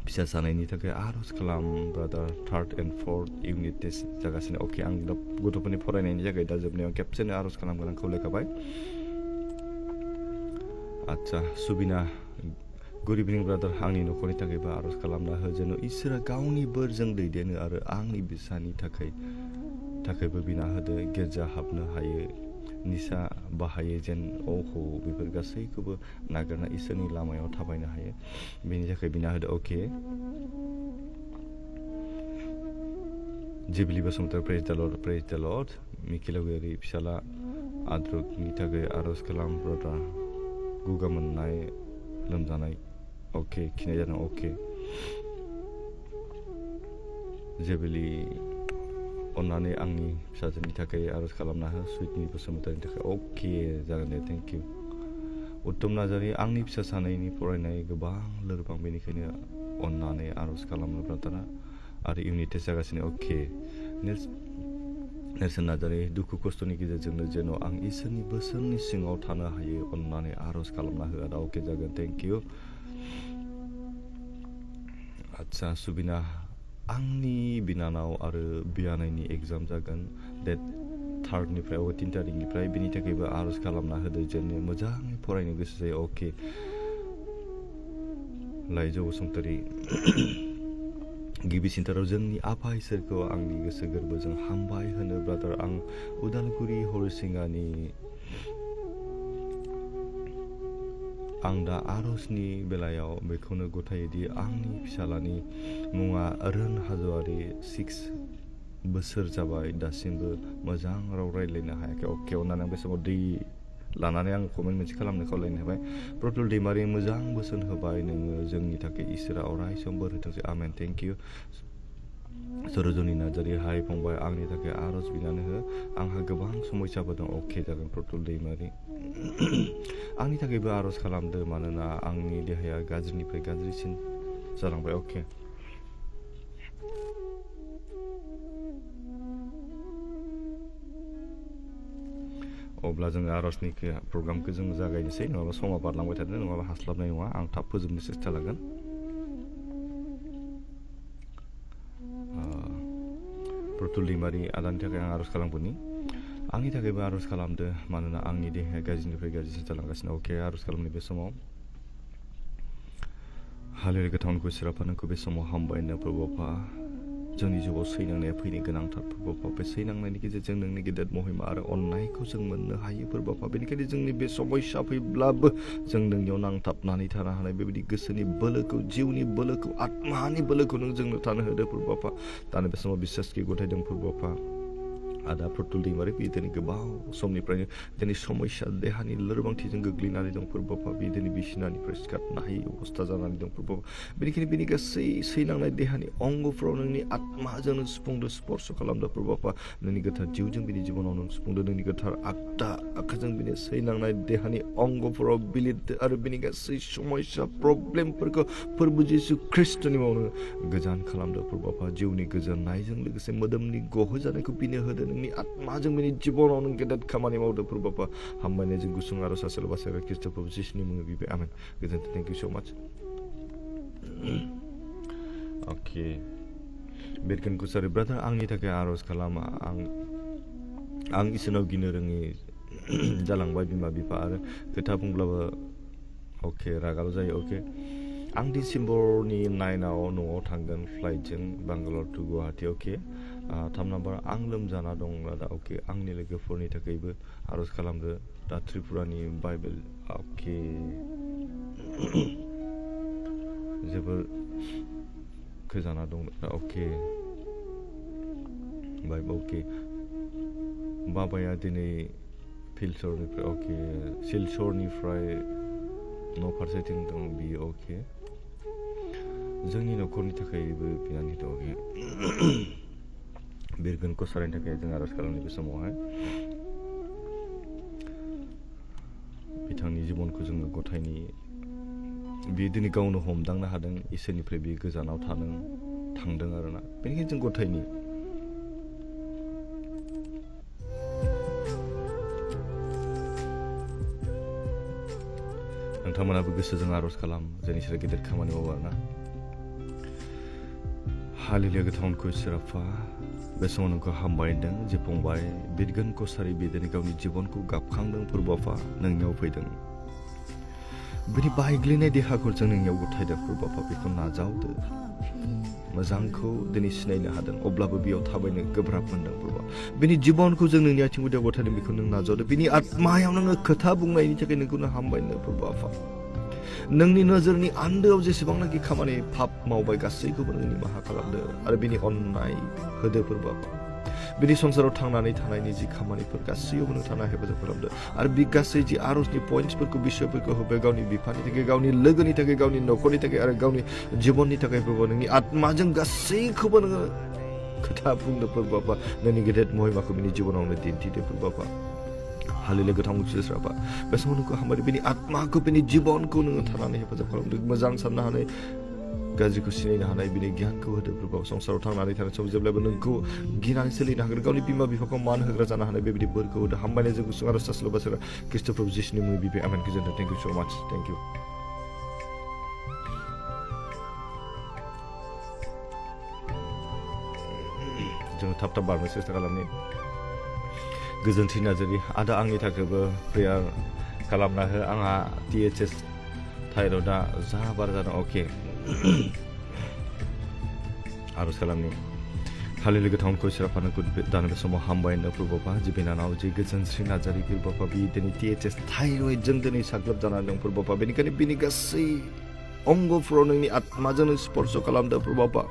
S1: फिसा जानायनि थाखाय आर'ज खालाम ब्रादार third and fourth unit test जागासिनो अके आं दा गथ'फोरनि फरायनायनि थाखाय दा जोबनायाव खेबसेनो आर'ज खालामगोन आं खावलायखाबाय आदसा सुबिना गुड इभिनिं ब्रादार आंनि न'खरनि थाखायबो आर'ज खालामना हो जेन' इसोरा गावनि बोरजों दैदेनो आरो आंनि बिसानि थाखायबो बिना होदो गिर्जा हाबनो हायो निसा बाहायो जेन औखौ बेफोर गासैखौबो नागारना इसोरनि लामायाव थाबायनो हायो बेनि थाखाय बिना होदो अके जिबलि बसुमतारी प्रेज द लर्ड मिखिला गयारि फिसाला आद्रुकनि थाखाय आर'ज खालाम ब्रादार गगा मोननाय लोमजानाय अके खिनाय जादों अके जेबेलि अन्नानै आंनि फिसाजोनि थाखाय आर'ज खालामना हो सुइटनि बसुमतारिनि थाखाय अके जागोन दे थेंक इउ उत्तम नार्जारि आंनि फिसा सानैनि फरायनाय गोबां लोरबां बेनिखायनो अन्नानै आर'ज खालामनो ब्रादारा आरो इउनिट टेस्ट जागासिनो अके नेरसोन नार्जारि दुखु खस्थ'नि गेजेरजोंनो जेन' आं इसोरनि बोसोननि सिङाव थानो हायो अन्नानै आर'ज खालामना हो आदा अके जागोन थेंक इउ आदसा सुबिना आंनि बिनानाव आरो बियानैनि एग्जाम जागोन डेट 3 तारिखनिफ्राय बेनि थाखायबो आर'ज खालामना होदो जेन मोजाङै फरायनो गोसो जायो अके लाइजौ बसुमतारी गिबिसिनथाराव जोंनि आफा इसोरखौ आंनि गोसो गोरबोजों हामबाय होनो ब्रादार आं उदालगुरि हरिसिङानि आं दा आर'जनि बेलायाव बेखौनो गथायोदि आंनि फिसालानि मुङा रोन हाज'वारि 6 बोसोर जाबाय दासिमबो मोजां राव रायज्लायनो हायाखै अके अननानै आं बे समाव दै लानानै आं कमेन्ट मोनसे खालामनो खावलायनो हाबाय प्रतुल दैमारि मोजां बोसोन होबाय नोङो जोंनि थाखाय इसोरा अराय सम बोर होथोंसै आमेन थेंक इउ सरजनि नार्जारि हाय फंबाय आंनि थाखाय आर'ज बिनानै हो आंहा गोबां समस्याबो दं अके जागोन प्रतुल दैमारि आंनि थाखायबो आर'ज खालामदो मानोना आंनि देहाया गाज्रिनिफ्राय गाज्रिसिन जालांबाय अके अब्ला जोङो आर'जनि प्रग्रामखौ जों जागायनोसै नङाबा समा बारलांबाय थादों नङाबा हास्लाबनाय नङा आं थाब फोजोबनो सेस्था लागोन प्रतुल दैमारि आदानि थाखाय आं आर'ज खालामगोननि आंनि थाखायबो आर'ज खालामदो मानोना आंनि देहाया गाज्रिनिफ्राय गाज्रिसिन जालांगासिनो अके आर'ज खालामनाय बे समाव हालेलुया गोथावनिखौ इसोरा नोंखौ बे समाव हामबायनो प्रभुपा जोंनि जिउआव सैनांनाया फैनो गोनांथार प्रभुपा बे सैनांनायनि गेजेरजों नोंनि गेदेर महिमा आरो अननायखौ जों मोननो हायो प्रभुपा बेनिखायनो जोंनि बे समस्या फैब्लाबो जों नोंनियाव नांथाबनानै थानो हानाय बेबायदि गोसोनि बोलोखौ जिउनि बोलोखौ आत्मानि बोलोखौ नों जोंनो थानो होदो प्रभुपा दानो बे समाव बिसासखि गथायदों प्रभुपा आदा प्रतुल दैमारि बे दिनै गोबाव समनिफ्रायनो दिनै समस्या देहानि लोरबांथिजों गोग्लैनानै दं प्रभुपा बे दिनै बिसिनानिफ्राय सिखारनो हायै अबस्था जानानै दं प्रभुपा बेनिखायनो बेनि गासै सैनांनाय देहानि अंगफ्राव नोंनि आत्माजों नों सुफुंदो स्पर्श खालामदो प्रभुपा नोंनि गोथार जिउजों बिनि जिबनाव नों सुफुंदो नोंनि गोथार आगदा आखाइजों बिनि सैनांनाय देहानि अंगफोराव बिलिरदो आरो बिनि गासै समस्या प्रब्लेमफोरखौ फोरबो जिसु ख्रिस्ट'नि मुङाव गोजान खालामदो प्रभुपा जिउनि गोजोननायजों लोगोसे मोदोमनि गहो जानायखौ बिनो होदो नोंनि आत्माजों बिनि जिबनाव नों गेदेर खामानि मावदो प्रभुपा हामबायनायजों गुसुं आरो सासेल' बासायग्रा ख्रिस्ट' प्रभु जिसुनि मुङाव बिबाय आमेन गोजोन्थों थेंक इउ स' माच अके बेरकेन कुसारि ब्रादार आंनि थाखाय आर'ज खालामा आं इसोरनाव गिनो रोङि जालांबाय बिमा बिफा आरो खोथा बुंब्लाबो अके रागाल' जायो अके आं डिसेम्बरनि 9आव न'आव थांगोन फ्लाइटजों बांगालर टु गुवाहाटि अके 3 नाम्बार आं लोमजाना दं दा अके आंनि लोगोफोरनि थाखायबो आर'ज खालामदो दा त्रिपुरानि बाइबेल अके जोबोर गोजाना दं दा अके बाइब अके बाबाया दिनै फिल्चरनिफ्राय अके सिलचरनिफ्राय न' फारसेथिं दं बियो अके जोंनि न'खरनि थाखायबो बिनानै दं अके बिरगोन कसारिनि थाखाय जों आर'ज खालामनाय बे समावहाय बिथांनि जिबनखौ जोङो गथायनि बियो दिनै गावनो हमदांनो हादों इसोरनिफ्राय बियो गोजानाव थांदों आरोना बेनिखायनो जों गथायनि नोंथांमोनाबो गोसोजों आर'ज खालाम जोंनि सेराव गेदेर खामानि मावो आरोना हालेलुया गोथावनखौ इसोराफा बे समाव नोंखौ हामबायदों जे फंबाय बिरगोन कसारि बिदिनो गावनि जिबनखौ गाबखांदों फोरबोफा नोंनियाव फैदों बिनि बायग्लिनाय देहाखौ जों नोंनियाव गथायदों फोरबोफा बेखौ नाजावदो मोजांखौ दिनै सिनायनो हादों अब्लाबो बेयाव थाबायनो गोब्राब मोनदों फोरबो बिनि जिबनखौ जों नोंनि आथिं गुदियाव गथायदों बेखौ नों नाजावदो बिनि आत्मायाव नोङो खोथा बुंनायनि थाखाय नोंखौनो हामबायनो फोरबोफा नोंनि नोजोरनि आन्दोआव जेसेबांनाखि खामानि पाप मावबाय गासैखौबो नों निमाहा खालामदो आरो बिनि अननाय होदो फोरबोफा बिनि संसाराव थांनानै थानायनि जि खामानिफोर गासैयावबो नोंथाङा हेफाजाब खालामदो आरो बे गासै जि आर'जनि पइन्ट्सफोरखौ बिसयफोरखौ होबाय गावनि बिफानि थाखाय गावनि लोगोनि थाखाय गावनि न'खरनि थाखाय आरो गावनि जिबननि थाखाय फोरबो नोंनि आत्माजों गासैखौबो नोङो खोथा बुंदो फोरबोफा नोंनि गेदेर महिमाखौ बिनि जिबनावनो दिन्थिदो फोरबोफा हालेलुया गोथां मुक्तिस्राफा बे समाव नोंखौ हामबाय बिनि आत्माखौ बिनि जिबनखौ नोङो थानानै हेफाजाब खालामदो मोजां साननो हानाय गाज्रिखौ सिनायनो हानाय बिनि गियानखौ होदो फोरबो संसाराव थांनानै थानाय समाव जेब्लाबो नोंखौ गिनानै सोलिनो हागोन गावनि बिमा बिफाखौ मान होग्रा जानो हानाय बेबायदि बोरखौ होदो हामबायनाय जों गुसुं आरो सासेल' बासोरा ख्रीष्ट प्रभु जिसुनि मुङै बिबाय आमेन गोजोन्थों थेंक इउ स' माच थेंक इउ जोङो थाब थाब बारनो सेस्था खालामनि गोजोनथि नार्जारि आदा आंनि थाखायबो प्रेयार खालामना हो आंहा THS थायरयडआ जा बारा जादों अके आर'ज खालामनि हालेलुया गोथावनखौ इसोराफा नोंखौ दानो बे समाव हामबायनो फोरबोफा जि बिनानाव जि गोजोनस्रि नार्जारि फोरबोफा बि दिनै THS थायरयडजों दिनै साग्लोबजाना दं फोरबोफा बेनिखायनो बिनि गासै अंगफोराव नोंनि आत्माजों नों स्पर्श खालामदो फोरबोफा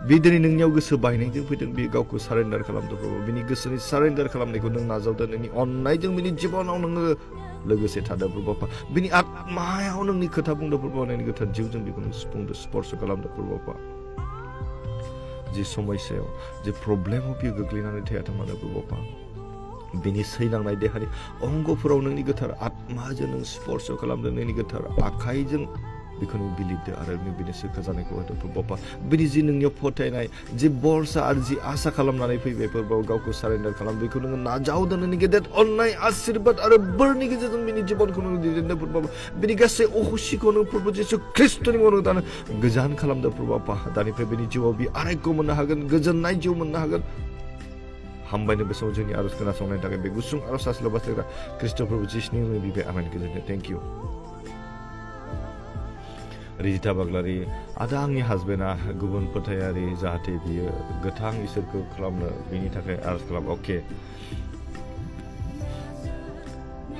S1: बे दिनै नोंनियाव गोसो बायनायजों फैदों बे गावखौ सारेन्डार खालामदो फोरबो बिनि गोसोनि सारेन्डार खालामनायखौ नों नाजावदो नोंनि अननायजों बिनि जिबनाव नोङो लोगोसे थादो फोरबोफा बिनि आत्मायाव नोंनि खोथा बुंदो फोरबो नोंनि गोथार जिउजों बेखौ नों सुफुंदो स्पर्श खालामदो फोरबोफा जि समस्यायाव जि प्रब्लेमाव बियो गोग्लैनानै थायाथों मानो फोरबोफा बिनि सैनांनाय देहानि अंगफोराव नोंनि गोथार आत्माजों नों स्पर्श खालामदो नोंनि गोथार आखाइजों बेखौ नों बिलिरदो आरो नों बिनि सोखा जानायखौ होदो फोरबोफा बिनि जि नोंनियाव फोथायनाय जि बरसा आरो जि आसा खालामनानै फैबाय फोरबोआव गावखौ सारेन्डार खालाम बेखौ नोङो नाजावदो नोंनि गेदेर अननाय आशीर्बाद आरो बोरनि गेजेरजों बिनि जिबनखौ नों दैदेनदो फोरबोफा बिनि गासै अहसिखौ नों फोरबो जिसु ख्रीष्टनि मुङाव नों दानो गोजान खालामदो फोरबोफा दानिफ्राय बिनि जिउआव बि आरायग' मोननो हागोन गोजोननाय जिउ मोननो हागोन हामबायनो बे समाव जोंनि आर'ज खोनासंनायनि थाखाय बे गुसुं आर'ज सासेल' बास्लायग्रा ख्रीष्ट प्रभु जिसुनि मुङै बिबाय आमेन गोजोन्थों थेंक इउ रिजिता बाग्लारि आदा आंनि हासबेन्डआ गुबुन फोथायारि जाहाथे बियो गोथां इसोरखौ खालामनो बिनि थाखाय आर'ज खालाम अके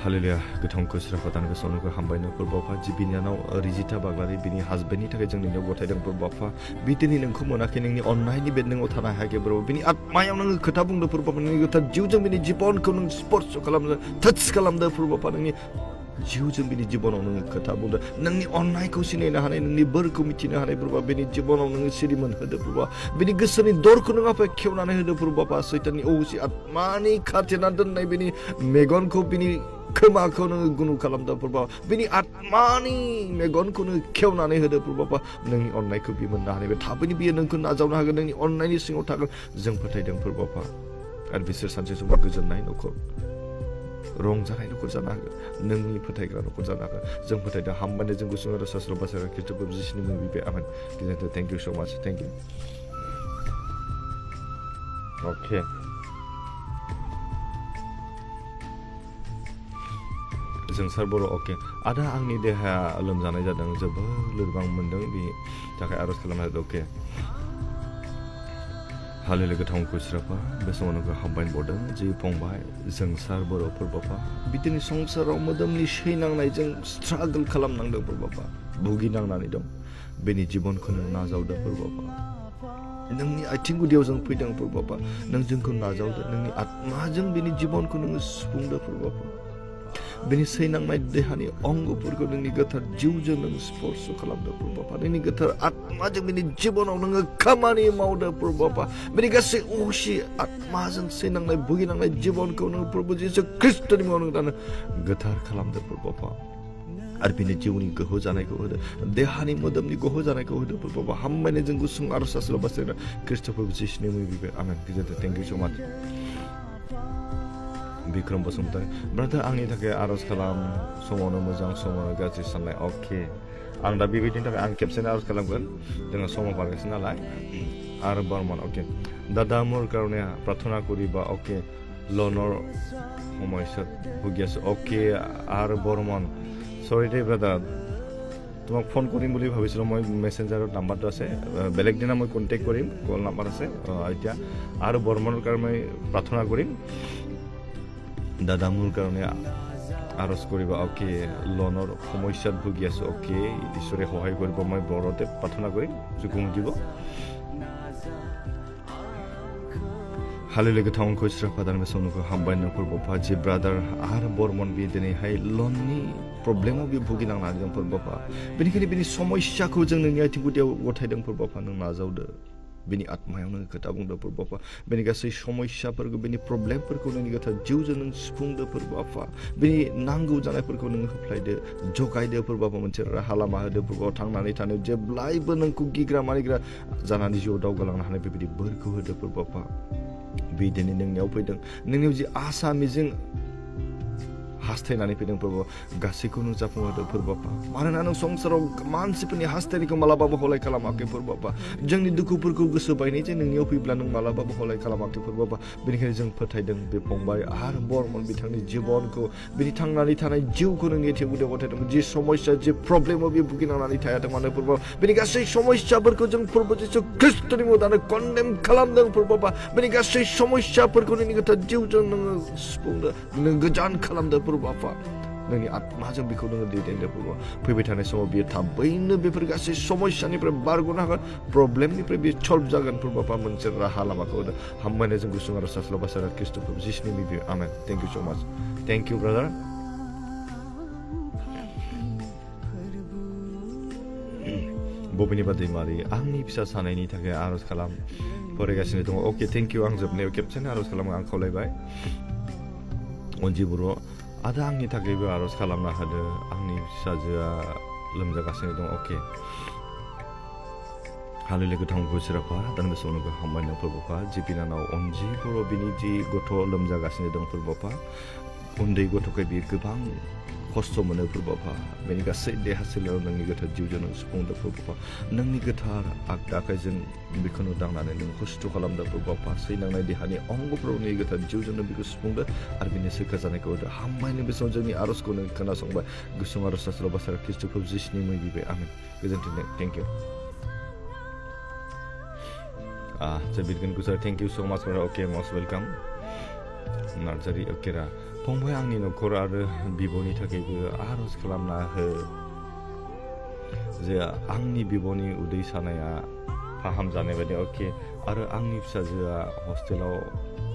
S1: हालेलुया गोथांखौ इसोराफा दानो बे समाव नोंखौ हामबायनो फोरबोफा जि बिनानाव रिजिता बाग्लारि बिनि हासबेन्डनि थाखाय जों नोंनियाव गथायदों फोरबोफा बि दिनै नोंखौ मोनाखै नोंनि अननायनि बे नोंनाव थानो हायाखै फोरबो बिनि आत्मायाव नोङो खोथा बुंदो फोरबोफा नोंनि गोथार जिउजों बिनि जिबनखौ नों स्पर्श खालामदो टाच खालामदो फोरबोफा नोंनि जिउजों बिनि जिबनाव नोङो खोथा बुंदो नोंनि अननायखौ सिनायनो हानाय नोंनि बोरखौ मिथिनो हानाय फोरबो बिनि जिबनाव नोङो सिरि मोनहोदो फोरबो बिनि गोसोनि दरखौ नों आफाया खेवनानै होदो फोरबोफा सैताननि अहसि आत्मानि खाथेना दोननाय बिनि मेगनखौ बिनि खोमाखौ नोङो गुनु खालामदो फोरबो बिनि आत्मानि मेगनखौ नोङो खेवनानै होदो फोरबोफा नोंनि अननायखौ बि मोननो हानाय बे थाबैनो बियो नोंखौ नाजावनो हागोन नोंनि अननायनि सिङाव थागोन जों फोथायदों फोरबोफा आरो बिसोर सानसे समाव गोजोननाय न'खर रंजानाय न'खर जानो हागोन नोंनि फोथायग्रा न'खर जानो हागोन जों फोथायदों हामबायनो जों गुसुं आरो सासेल' बासायग्रा ख्रीष्ट प्रभु जिसुनि मुङै बिबाय आमेन गोजोन्थों थेंक इउ स' माच थेंक इउ अके जोंसार बर' अके आदा आंनि देहाया लोमजानाय जादों जोबोद लोरबां मोनदों बेनि थाखाय आर'ज खालामनो अके हालेलुया गोथांखौ इसोराफा बे समाव नोंखौ हामबायनो बावदों जि फंबाय जोंसार बर' फोरबोफा बिदिनो संसाराव मोदोमनि सैनांनायजों स्ट्रागोल खालामनांदों फोरबोफा भुगिनांनानै दं बेनि जिबनखौ नों नाजावदों फोरबोफा नोंनि आथिं गुदियाव जों फैदों प्रभु नों जोंखौ नाजावदो नोंनि आत्माजों बिनि जिबनखौ नोङो सुफुंदो प्रभु बिनि सैनांनाय देहानि अंगफोरखौ नोंनि गोथार जिउजों नों स्पर्श खालामदो प्रभु नोंनि गोथार आत्माजों बिनि जिबनाव नोङो खामानि मावदो प्रभु बिनि गासै अहसि आत्माजों सैनांनाय भुगिनांनाय जिबनखौ नों प्रभु जिसु ख्रिस्टनि मुङाव नों दानो गोथार खालामदो प्रभु आरो बिनि जिउनि गोहो जानायखौ होदो देहानि मोदोमनि गोहो जानायखौ होदो प्रभु हामबायनाय जों गुसुं आरज आसल बासैना ख्रिस्ट प्रभु जिसुनि मुङै बिबाय आमेन गोजोन्थों थेंक इउ सो माच बिक्रम बसुमतारी ब्रादार आंनि थाखाय आरज खालाम समावनो मोजां समावनो गाज्रि साननाय अके आं दा बेबायदिनि थाखाय आं खेबसेनो आरज खालामगोन जोङो समाव बारगासिनो नालाय आरो बर्मन अके दादा मोर कारणे प्रार्थना करिबा अके लনৰ সমস্যাত ভুগি আছো অকে আৰু বৰ্মন সৰি দে ব্ৰাদাৰ তোমাক ফোন কৰিম বুলি ভাবিছিলোঁ মই মেছেঞ্জাৰত নাম্বাৰটো আছে বেলেগ দিনা মই কণ্টেক্ট কৰিম কল নাম্বাৰ আছে এতিয়া আৰু বৰ্মনৰ কাৰণে মই প্ৰাৰ্থনা কৰিম দাদা মোৰ কাৰণে আৰজ কৰিবা অকে লোনৰ সমস্যাত ভুগি আছো অকে ঈশ্বৰে সহায় কৰিব মই বৰতে প্ৰাৰ্থনা কৰিম জুকুম দিব हालेलुया थाउनखौ इसराफादार मेसनखौ हामबायनो फोरबोफा जि ब्रादार आरो बर्मन बि दिनैहाय लननि प्रब्लेमाव बि भुगिनांनानै दं फोरबोफा बेनिखायनो बिनि समस्याखौ जों नोंनि आथिं गुदियाव गथायदों फोरबोफा नों नाजावदो बिनि आत्मायाव नों खोथा बुंदो फोरबोफा बेनि गासै समस्याफोरखौ बिनि प्रब्लेमफोरखौ नोंनि गोथार जिउजों नों सुफुंदो फोरबोफा बिनि नांगौ जानायफोरखौ नों होफ्लायदो जगायदो फोरबोफा मोनसे राहा लामा होदो फोरबोआव थांनानै थानायाव जेब्लायबो नोंखौ गिग्रा मानिग्रा जानानै जिउआव दावगालांनो हानाय बेबायदि बोरखौ होदो फोरबोफा बिदिनो नोंनियाव फैदों नोंनियाव जि आसा मिजिं हास्थायनानै फैदों फोरबो गासैखौनो जाफुंहोदो फोरबोफा मानोना नों संसाराव मानसिफोरनि हास्थायनायखौ मालाबाबो हलाय खालामाखै फोरबोफा जोंनि दुखुफोरखौ गोसो बायनाय जे नोंनियाव फैब्ला नों मालाबाबो हलाय खालामाखै फोरबोफा बेनिखायनो जों फोथायदों बे फंबाय आरो बर्मन बिथांनि जिबनखौ बिनि थांनानै थानाय जिउखौ नोंनि आथिं गुदियाव गथायदों जि समस्या जि प्रब्लेमाव बे भुगिनांनानै थायाथों मानो फोरबो बेनि गासै समस्याफोरखौ जों फोरबो जिसु ख्रिस्टनि मुङाव दानो कन्डेम खालामदों फोरबोफा बेनि गासै समस्याफोरखौ नोंनि गोथार जिउजों नोङो सुफुंदो नों गोजान खालामदो फोरबोफा नोंनि आत्माजों बेखौ नोङो दैदेनदो फोरबो फैबाय थानाय समाव बियो थाबैनो बेफोर गासै समस्यानिफ्राय बारग'नो हागोन प्रब्लेमनिफ्राय बियो सल्भ जागोन फोरबोफा मोनसे राहा लामाखौ होदो हामबायनाय जों गुसुं आरो सास्ला बासारा ख्रिस्ट प्रभु जिसुनि मुङै आमेन थेंक इउ सो माच थेंक इउ ब्रादार बबेनि बादै मारि आंनि फिसा सानायनि थाखाय आरज खालाम फरायगासिनो दङ अके थेंक इउ आं जोबनायाव खेबसेनो आरज खालामो आं खावलायबाय अनजि बर' आरो आंनि थाखायबो आरज खालामना होदो आंनि फिसाजोआ लोमजागासिनो दं अके हालेलुया गोथां बोसोराफा दान बोसोरावनो हामबायनो फोरबोफा जि बिनानाव अनजि बर' बिनि जि गथ' लोमजागासिनो दं फोरबोफा उन्दै गथ'खाय बियो गोबां खस्थ' मोनो फोरबोफा बेनि गासै देहा सोलेराव नोंनि गोथार जिउजों नों सुफुंदो फोरबोफा नोंनि गोथार आगदा आखाइजों बेखौनो दांनानै नों खस्थ' खालामदो फोरबोफा सैनांनाय देहानि अंगफोराव नोंनि गोथार जिउजोंनो बेखौ सुफुंदो आरो बिनि सोखा जानायखौ होदो हामबायनो बे समाव जोंनि आरजखौ नों खोनासंबाय गुसुं आरज सास्र बासारा ख्रिस्ट प्रभु जिसुनि मुङै बिबाय आमेन गोजोन्थों थेंक इउ जबिरगन गुजार थेंक इउ सो माच अके मस्ट वेलकाम नार्जारि अकेरा फंबाय आंनि न'खर आरो बिब'नि थाखायबो आरज खालामना हो जे आंनि बिब'नि उदै सानाया फाहामजानाय बायदि अके आरो आंनि फिसाजोआ हस्टेलाव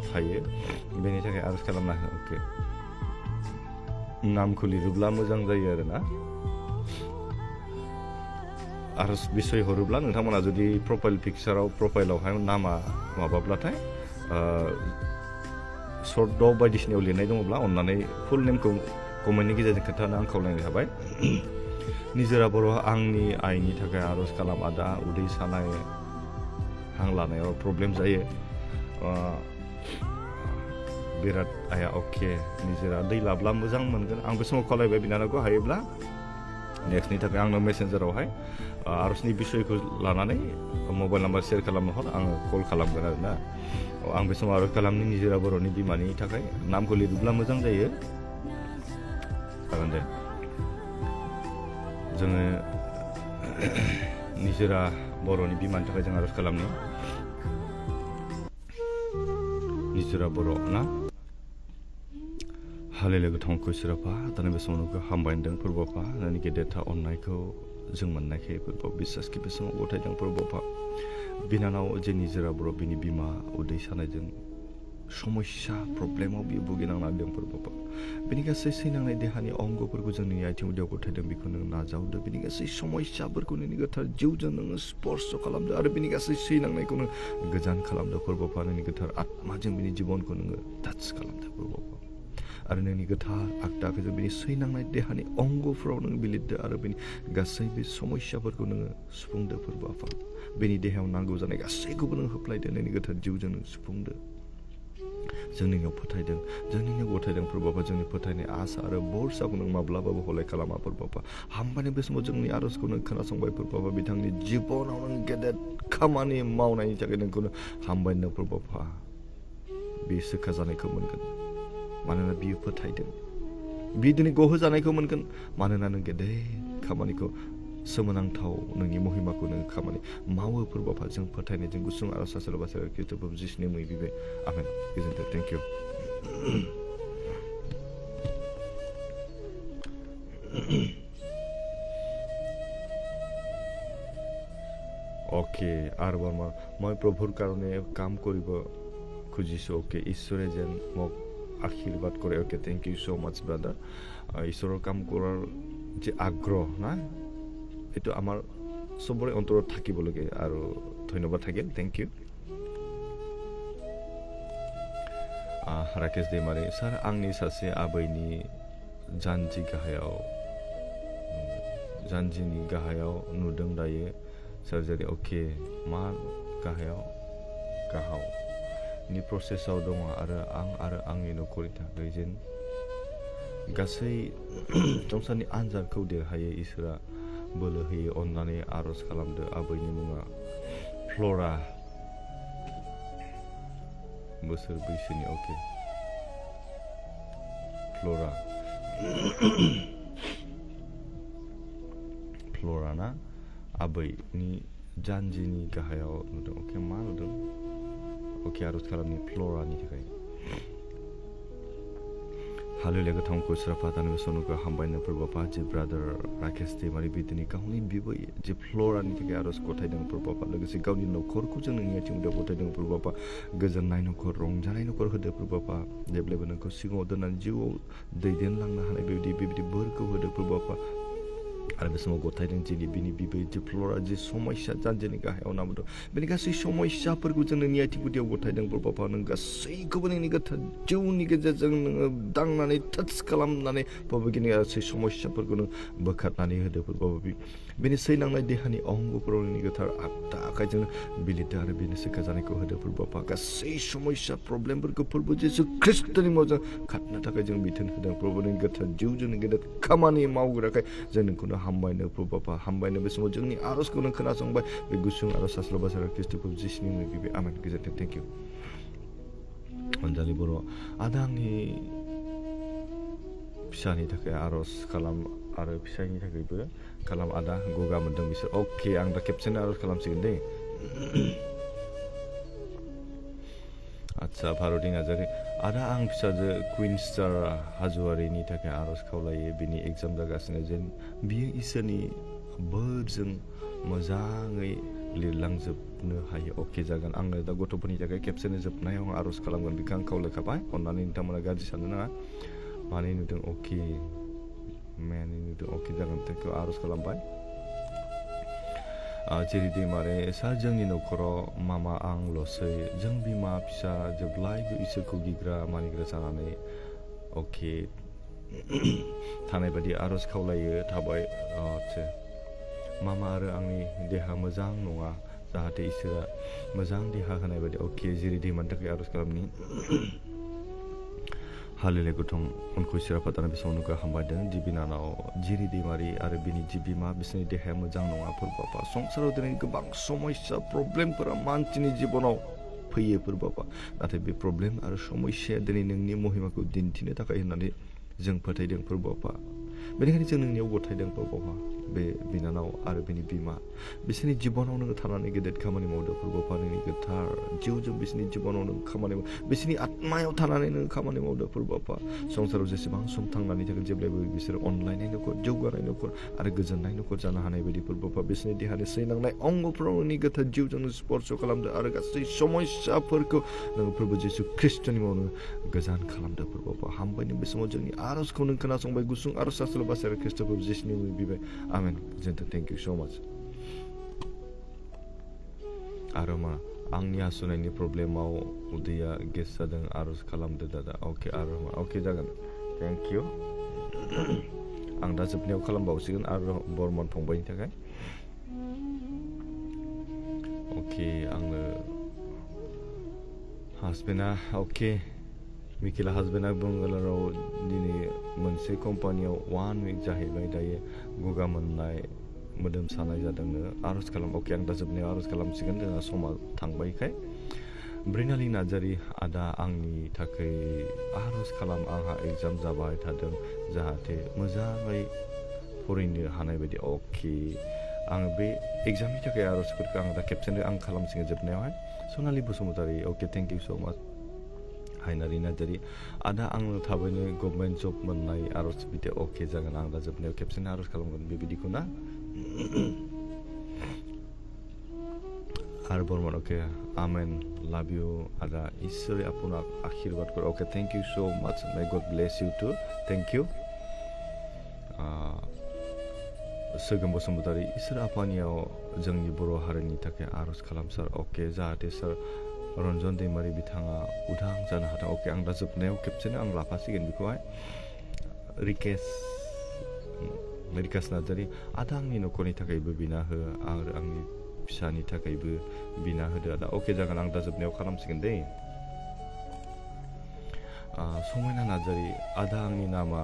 S1: थायो बेनि थाखाय आरज खालामना हो अके नामखौ लिरोब्ला मोजां जायो आरोना आरज बिसय हरोब्ला नोंथांमोना जुदि प्रफाइल पिक्साराव प्रफाइलावहाय नामा माबाब्लाथाय सर्ट बायदिसिनायाव लिरनाय दङब्ला अन्नानै फुल नेमखौ कमेन्टनि गेजेरजों खोन्थानो आं खावलायनाय थाबाय निजोरा बर' आंनि आइनि थाखाय आरज खालाम आदा उदै सानाय हां लानायाव प्रब्लेम जायो बिराद आया अके निजोरा दै लाब्ला मोजां मोनगोन आं बे समाव खावलायबाय बिनानावखौ हायोब्ला नेक्स्टनि थाखाय आंनो मेसेन्जारावहाय आरजनि बिसयखौ लानानै मबाइल नाम्बार शेयार खालामनो हर आङो कल खालामगोन आरोना आं बे समाव आरज खालामनि निजोरा बर'नि बिमानि थाखाय नामखौ लिरोब्ला मोजां जायो जागोन दे जोङो निजोरा बर'नि बिमानि थाखाय जों आरज खालामनि निजोरा बर' ना हालेलुया गोथांखौ इसोराफा दानि बे समाव हामबायदों फोरबोफा नोंनि गेदेरथा अननायखौ जों मोननायखाय फोरबो बिसासखि बे समाव गथायदों फोरबोफा बिनानाव जेनि जोरा बर' बिनि बिमा उदै सानायजों समस्या प्रब्लेमाव बियो भुगिनांना दं फोरबाबा बिनि गासै सैनांनाय देहानि अंगफोरखौ जोंनि आथिं उदैयाव गथायदों बेखौ नों नाजावदो बिनि गासै समस्याफोरखौ नोंनि गोथार जिउजों नोङो स्पर्श खालामदो आरो बिनि गासै सैनांनायखौ नों गोजान खालामदो फोरबाबा नोंनि गोथार आत्माजों बिनि जिबनखौ नोङो टाच खालामदो फोरबाबा आरो नोंनि गोथार आगदा आखाइजों बिनि सैनांनाय देहानि अंगफोराव नों बिलिरदो आरो बिनि गासै बे समस्याफोरखौ नोङो सुफुंदो फोरबाबा बेनि देहायाव नांगौ जानाय गासैखौबो नों होफ्लायदो नोंनि गोथार जिउजों नों सुफुंदो जों नोंनियाव फोथायदों जों नोंनियाव गथायदों फोरबाबा जोंनि फोथायनाय आसा आरो बरसाखौ नों माब्लाबाबो हलाय खालामा फोरबाबा हामबायनाय बे समाव जोंनि आरजखौ नों खोनासंबाय फोरबाबा बिथांनि जिबनाव नों गेदेर खामानि मावनायनि थाखाय नोंखौनो हामबायनो फोरबाबा बे सोखा जानायखौ मोनगोन मानोना बियो फोथायदों बि दिनै गहो जानायखौ मोनगोन मानोना नों गेदेर खामानिखौ सोमोनांथाव नोंनि महिमाखौ नों खामानि मावो फोरबाबा जों फोथायनायजों गुसुं आरज सासेल' बासेल' खृष्टफोर जिसुनि मुङै बिबाय आमेन गोजोन्थों थेंक इउ ওকে আরবাৰ মই প্ৰভুৰ কাৰণে কাম কৰিব খুজিছোঁ ওকে ঈশ্বৰে যেন মোক আশীৰ্বাদ কৰে ওকে thank you so' much brother ঈশ্বৰৰ কাম কৰাৰ যে আগ্ৰহ না এইটো আমাৰ চবৰে অন্তৰত থাকিব লাগে আৰু ধন্যবাদ থাকিল থেংক ইউ राकेश दैमारि सार आंनि सासे आबैनि जानजिनि गाहायाव नुदों दायो सार्जारि ओके मा गाहावनि प्रसेसआव दङ आरो आंनि न'खरनि थाखाय जेन गासै संसारनि आनजादखौ देरहायो इसोरा बोलो होयो अननानै आरज खालामदो आबैनि मुङा फ्लरा बोसोर बैसोनि ओके फ्लरा ना आबैनि जानजिनि गाहायाव नुदों ओके मा नुदों ओके आरज खालामनि फ्लरानि थाखाय हालेलुया गोथांखौ स्राफातानि सनुखौ हामबायनो फोरबाबा जे ब्रादार राकेश दैमारि बिदिनि गावनि बिबै जे फ्लरानि थाखाय आरज गथायदों फोरबाबा लोगोसे गावनि न'खरखौ जों नोंनि आथिं उदैयाव गथायदों फोरबाबा गोजोननाय न'खर रंजानाय न'खर होदो फोरबाबा जेब्लायबो नोंखौ सिगाङाव दोननानै जिउआव दैदेनलांनो हानाय बेबायदि बोरखौ होदो फोरबाबा आरो बे समाव गथायदों जे बिनि बिबै जे फ्लरा जे समस्या जानजिनि गाहायाव नामदों बेनि गासै समस्याफोरखौ जों नोंनि आथिं गुदियाव गथायदों फोरबाबा नों गासैखौबो नोंनि गोथार जिउनि गेजेरजों नोङो दांनानै टाच खालामनानै बेबायदिनो गासै समस्याफोरखौ नों बोखारनानै होदो फोरबाबा बेनि सैनांनाय देहानि अंगफोराव नोंनि गोथार आगदा आखाइजों बिलिरदो आरो बेनि सोखा जानायखौ होदो फोरबाबा गासै समस्या प्रब्लेमफोरखौ फोरबो जेसु ख्रिस्टनि मुङाव खारनो थाखाय जों बिथोन होदों फोरबो नोंनि गोथार जिउजों गेदेर खामानि मावग्राखाय जों नोंखौनो हामबायनो फोरबाबा हामबायनो बे समाव जोंनि आरजखौ नों खोनासंबाय बे गुसुं आरो सास्ल' बासार ख्रिस्टफोर जिसुनि मुङै बिबाय आमेन गोजोन्थों थेंक इउ अनजालि बर' आदा आंनि फिसानि थाखाय आरज खालाम आरो फिसायनि थाखायबो खालाम आदा गगा मोनदों बिसोर ओके आं दा खेबसेनो आरज खालामसिगोन दे आच्छा भारती नार्जारि आदा आं फिसाजो कुइन स्टार हाज'वारिनि थाखाय आरज खावलायो बिनि एग्जाम जागासिनो जेन बियो इसोरनि बोरजों मोजाङै लिरलांजोबनो हायो अके जागोन आङो दा गथ'फोरनि थाखाय खेबसेनो जोबनायाव आं आरज खालामगोन बेखौ आं खावलायखाबाय अन्नानै नोंथांमोना गाज्रि साननो नाङा माने नुदों अके माने नुदों अके जागोन बेखौ आरज खालामबाय जेरै दैमारि सार जोंनि न'खराव मामा आंल'सै जों बिमा फिसा जेब्लायबो इसोरखौ गिग्रा मानिग्रा जानानै अके थानाय बायदि आरज खावलायो थाबाय आच्छा मामा आरो आंनि देहा मोजां नङा जाहाथे इसोरा मोजां देहा होनाय बायदि अके जेरै दैमानि थाखाय आरज खालामनि हालेलुया गोथां उनखौ स्राफातानि बे समाव नोंखौ हामबायदों जि बिनानाव जिरि दैमारि आरो बिनि जि बिमा बिसोरनि देहाया मोजां नङा फोरबाबा संसाराव दिनै गोबां समस्या प्रब्लेमफोरा मानसिनि जिबनाव फैयो फोरबाबा नाथाय बे प्रब्लेम आरो समस्याया दिनै नोंनि महिमाखौ दिन्थिनो थाखाय होननानै जों फोथायदों फोरबाबा बेनिखायनो जों नोंनियाव गथायदों फोरबाबा बे बिनानाव आरो बिनि बिमा बिसोरनि जिबनाव नोङो थानानै गेदेर खामानि मावदो फोरबोफा नोंनि गोथार जिउजों बिसोरनि जिबनाव नों खामानि माव बिसोरनि आत्मायाव थानानै नों खामानि मावदो फोरबोफा संसाराव जेसेबां सम थांनानै थागोन जेब्लायबो बिसोर अनलायनाय न'खर जौगानाय न'खर आरो गोजोननाय न'खर जानो हानाय बायदि फोरबोफा बिसोरनि देहानि सैनांनाय अंगफोराव नोंनि गोथार जिउजों स्पर्श खालामदो आरो गासै समस्याफोरखौ नोङो फोरबो जिसु ख्रिस्टनि मुङावनो गोजान खालामदो फोरबोफा हामबायनो बे समाव जोंनि आर'जखौ नों खोनासंबाय गुसुं आर'ज आसल बासाय ख्रिस्ट फोरबो जिसुनि मुङै बिबाय आमेन गोजोन्थों थेंक इउ स' माच आरो मा आंनि हासुनायनि प्रब्लेमाव उदैया गेस जादों आर'ज खालामदो दादा अके आरो मा अके जागोन थेंक इउ आं दा जोबनायाव खालामबावसिगोन आरो बरमान फंबायनि थाखाय अके आंनो हासबेन्डआ अके मिकेला हासबेन्डआ बेंगालराव दिनै मोनसे कम्पानियाव 1 उइक जाहैबाय दायो गगा मोननाय मोदोम सानाय जादोंनो आर'ज खालाम अके आं दा जोबनायाव आर'ज खालामसिगोन जोंहा समा थांबायखाय ब्रिनालि नार्जारि आदा आंनि थाखाय आर'ज खालाम आंहा एग्जाम जाबाय थादों जाहाथे मोजाङै फरायनो हानाय बायदि अके आङो बे एग्जामनि थाखाय आर'जफोरखौ आं दा खेबसेनो आं खालामसिगोन जोबनायावहाय सनालि बसुमतारी अके thank you so' much हायनारि Narzary आदा आंनो थाबैनो गभर्नमेन्ट जब मोननाय आर'ज बिदि अके जागोन आं दा जोबनायाव खेबसेनो आर'ज खालामगोन बेबायदिखौ ना आरो बरमान अके आमेन लाभ इउ आदा इसोरे আপোনাক आशीर्वाद कर अके thank you so' much may God bless you too thank you Sogom Basumatary इसोर आफानियाव जोंनि बर' हारिनि थाखाय आर'ज खालाम सार अके जाहाथे सार रन्जन दैमारि बिथाङा उदां जानो हाथों अके आं दा जोबनायाव खेबसेनो आं लाफासिगोन बेखौहाय रिकेश नार्जारि आदा आंनि न'खरनि थाखायबो बिना हो आरो आंनि फिसानि थाखायबो बिना होदो आदा अके जागोन आं दा जोबनायाव खालामसिगोन दै समायना नार्जारि आदा आंनि नामा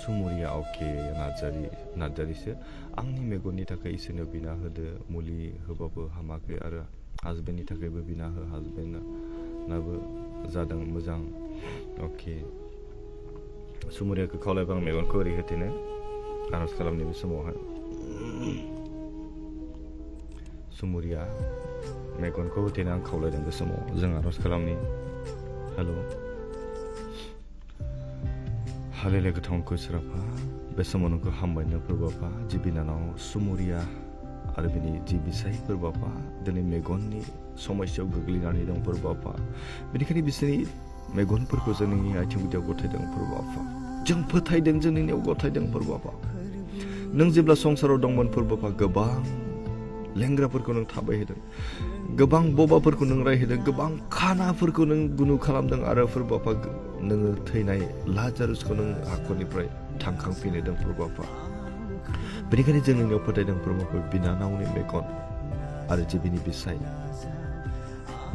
S1: सुमुरिया अके नार्जारिसो आंनि मेगननि थाखाय इसोरनो बिना होदो मुलि होबाबो हामाखै आरो हासबेन्डनि थाखायबो बिना हो हासबेन्डनाबो जादों मोजां अके सुमुरियाखौ खावलायबा आं मेगनखौ ओरै होथेनो आर'ज खालामनाय बे समावहाय सुमुरिया मेगनखौ होथेनो आं खावलायदों बे समाव जों आर'ज खालामनि हेल' हालेले गोथांखौ सोराफा बे समाव नोंखौ हामबायनो फोरबोफा जि बिनानाव सुमुरिया आरो बिनि जि बिसाय फोरबोफा दिनै मेगननि समस्यायाव गोग्लैनानै दं फोरबोफा बेनिखायनो बिसोरनि मेगनफोरखौ जों नोंनि आथिं गुदियाव गथायदों फोरबोफा जों फोथायदों जों नोंनियाव गथायदों फोरबोफा नों जेब्ला संसाराव दंमोन फोरबोफा गोबां लेंग्राफोरखौ नों थाबायहोदों गोबां बबाफोरखौ नों रायहोदों गोबां खानाफोरखौ नों गुनु खालामदों आरो फोरबोफा नोङो थैनाय लाजारुसखौ नों हाखरनिफ्राय थांखांफिनहोदों फोरबोफा बेनिखायनो जों नोंनियाव फोथायदों फोरबोफा बिनानावनि मेगन आरो जिबिनि बिसाय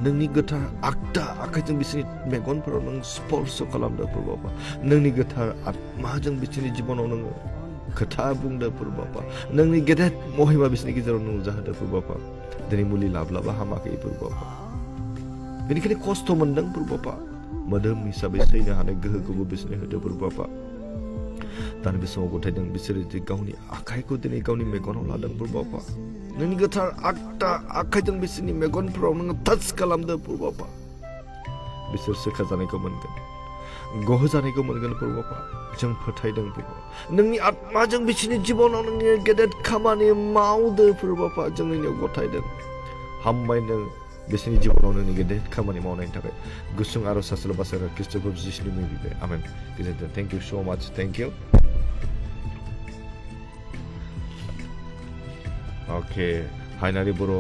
S1: नोंनि गोथार आगदा आखाइजों बिसोरनि मेगनफोराव नों स्पर्श खालामदों फोरबोफा नोंनि गोथार आत्माजों बिसोरनि जिबनाव नोङो खोथा बुंदों फोरबोफा नोंनि गेदेर महिमा बिसोरनि गेजेराव नों नुजाहोदों फोरबोफा दिनै मुलि लाब्लाबो हामाखै फोरबोफा बेनिखायनो खस्थ' मोनदों फोरबोफा मोदोम हिसाबै सैनो हानाय गोहोखौबो बिसोरनो होदों फोरबोफा दानि बे समाव गथायदों बिसोरो जे गावनि आखाइखौ दिनै गावनि मेगनाव लादों फोरबोफा नोंनि गोथार आगदा आखाइजों बिसोरनि मेगनफोराव नोङो टाच खालामदों फोरबोफा बिसोर सोखा जानायखौ मोनगोन गहो जानायखौ मोनगोन फोरबोफा जों फोथायदों फोरबोफा नोंनि आत्माजों बिसोरनि जिबनाव नोंनि गेदेर खामानि मावदो फोरबोफा जों नोंनियाव गथायदों हामबायदों बिसोरनि जिबनाव नोंनि गेदेर खामानि मावनायनि थाखाय गुसुं आर'ज आसल बासाय ख्रिस्ट फोरबो जिसुनि मुङै बिबाय आमेन गोजोन्थों थेंक इउ स' माच थेंक इउ अके हायनारि बर'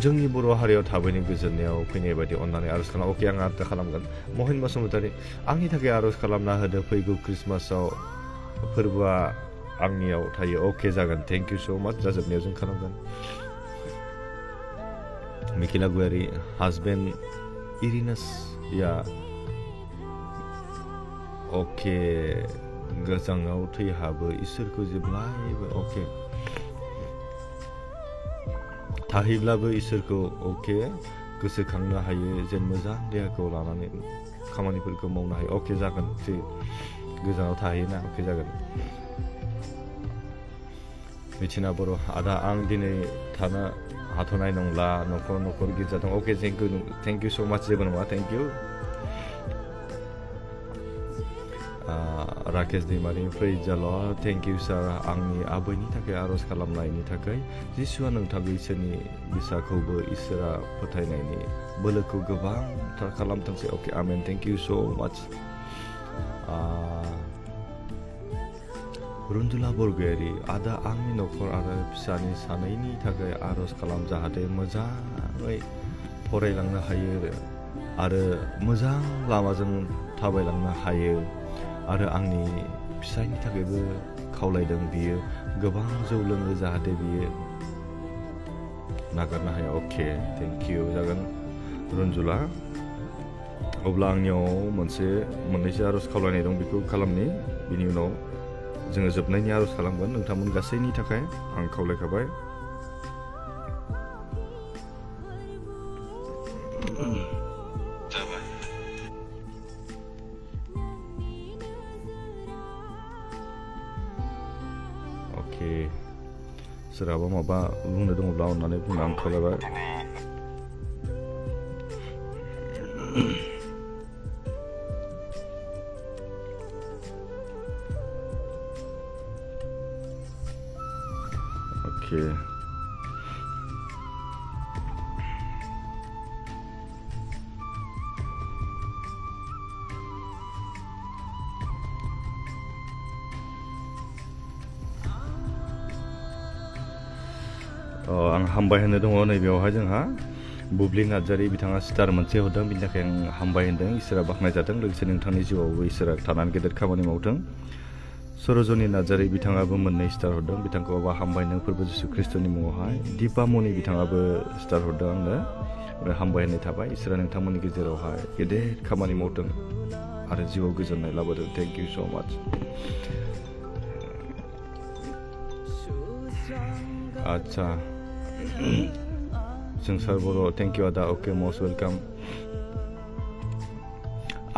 S1: जोंनि बर' हारियाव थाबैनो गोजोननायाव फैनाय बायदि अननानै आर'ज खालाम अके आं आर'ज खालामगोन महिन बसुमतारी आंनि थाखाय आर'ज खालामना होदो फैगौ ख्रिस्टमासाव फोरबोआ आंनियाव थायो अके जागोन थेंक इउ स' माच जाजोबनायाव जों खालामगोन मिकिला गुवारि हासबेन्ड इरिनासया अके गोजाङाव थैहाबो इसोरखौ जेब्लायबो अके थाहैब्लाबो इसोरखौ अके गोसोखांनो हायो जेन मोजां देहाखौ लानानै खामानिफोरखौ मावनो हायो अके जागोन जे गोजानाव थाहैना अके जागोन मिथिना बर' आदा आं दिनै थानो हाथ'नाय नंला न'खर गिर्जा दं अके थेंक इउ स' माच जेबो नङा थेंक इउ राकेश दैमारि फ्रैजाल' थेंक इउ सार आंनि आबैनि थाखाय आर'ज खालामनायनि थाखाय जिसुआ नोंथांखौ इसोरनि बिसाखौबो इसोरा फोथायनायनि बोलोखौ गोबांथार खालामथोंसै अके आमेन थेंक इउ स' माच रुन्जुला बरगयारि आदा आंनि न'खर आरो फिसानि सानैनि थाखाय आर'ज खालाम जाहाथे मोजाङै फरायलांनो हायो आरो मोजां लामाजों थाबायलांनो हायो आरो आंनि फिसायनि थाखायबो खावलायदों बियो गोबां जौ लोङो जाहाथे बियो नागारनो हाया अके थेंक इउ जागोन रुन्जुला अब्ला आंनियाव मोननैसो आर'ज खावलायनाय दं बेखौ खालामनि बिनि उनाव जोङो जोबनायनि आर'ज खालामगोन नोंथांमोन गासैनि थाखाय आं खावलायखाबाय अके सोरहाबा माबा बुंनो दङब्ला अननानै बुंनो आं खावलायबाय Okay. आं हामबाय होनो दङ नैबेयावहाय जोंहा बुब्लि नार्जारि बिथाङा स्टार मोनसे हरदों बिनि थाखाय आं हामबाय होनदों इसोरा बाख्नायजाथों लोगोसे नोंथांनि जिउआवबो इसोरा थानानै गेदेर खामानि मावथों सरजनी नार्जारि बिथाङाबो 2 स्टार हरदों बिथांखौ हामबाय होनो फोरबो जिसु ख्रिस्ट'नि मुङावहाय दिपामनि बिथाङाबो स्टार हरदों आंनो आरो हामबाय होननाय थाबाय इसोरा नोंथांमोननि गेजेरावहाय गेदेर खामानि मावथों आरो जिउआव गोजोननाय लाबोदों थेंक इउ स' माच आच्छा जोंसार बर' थेंक इउ आदा अके मस्ट वेलकाम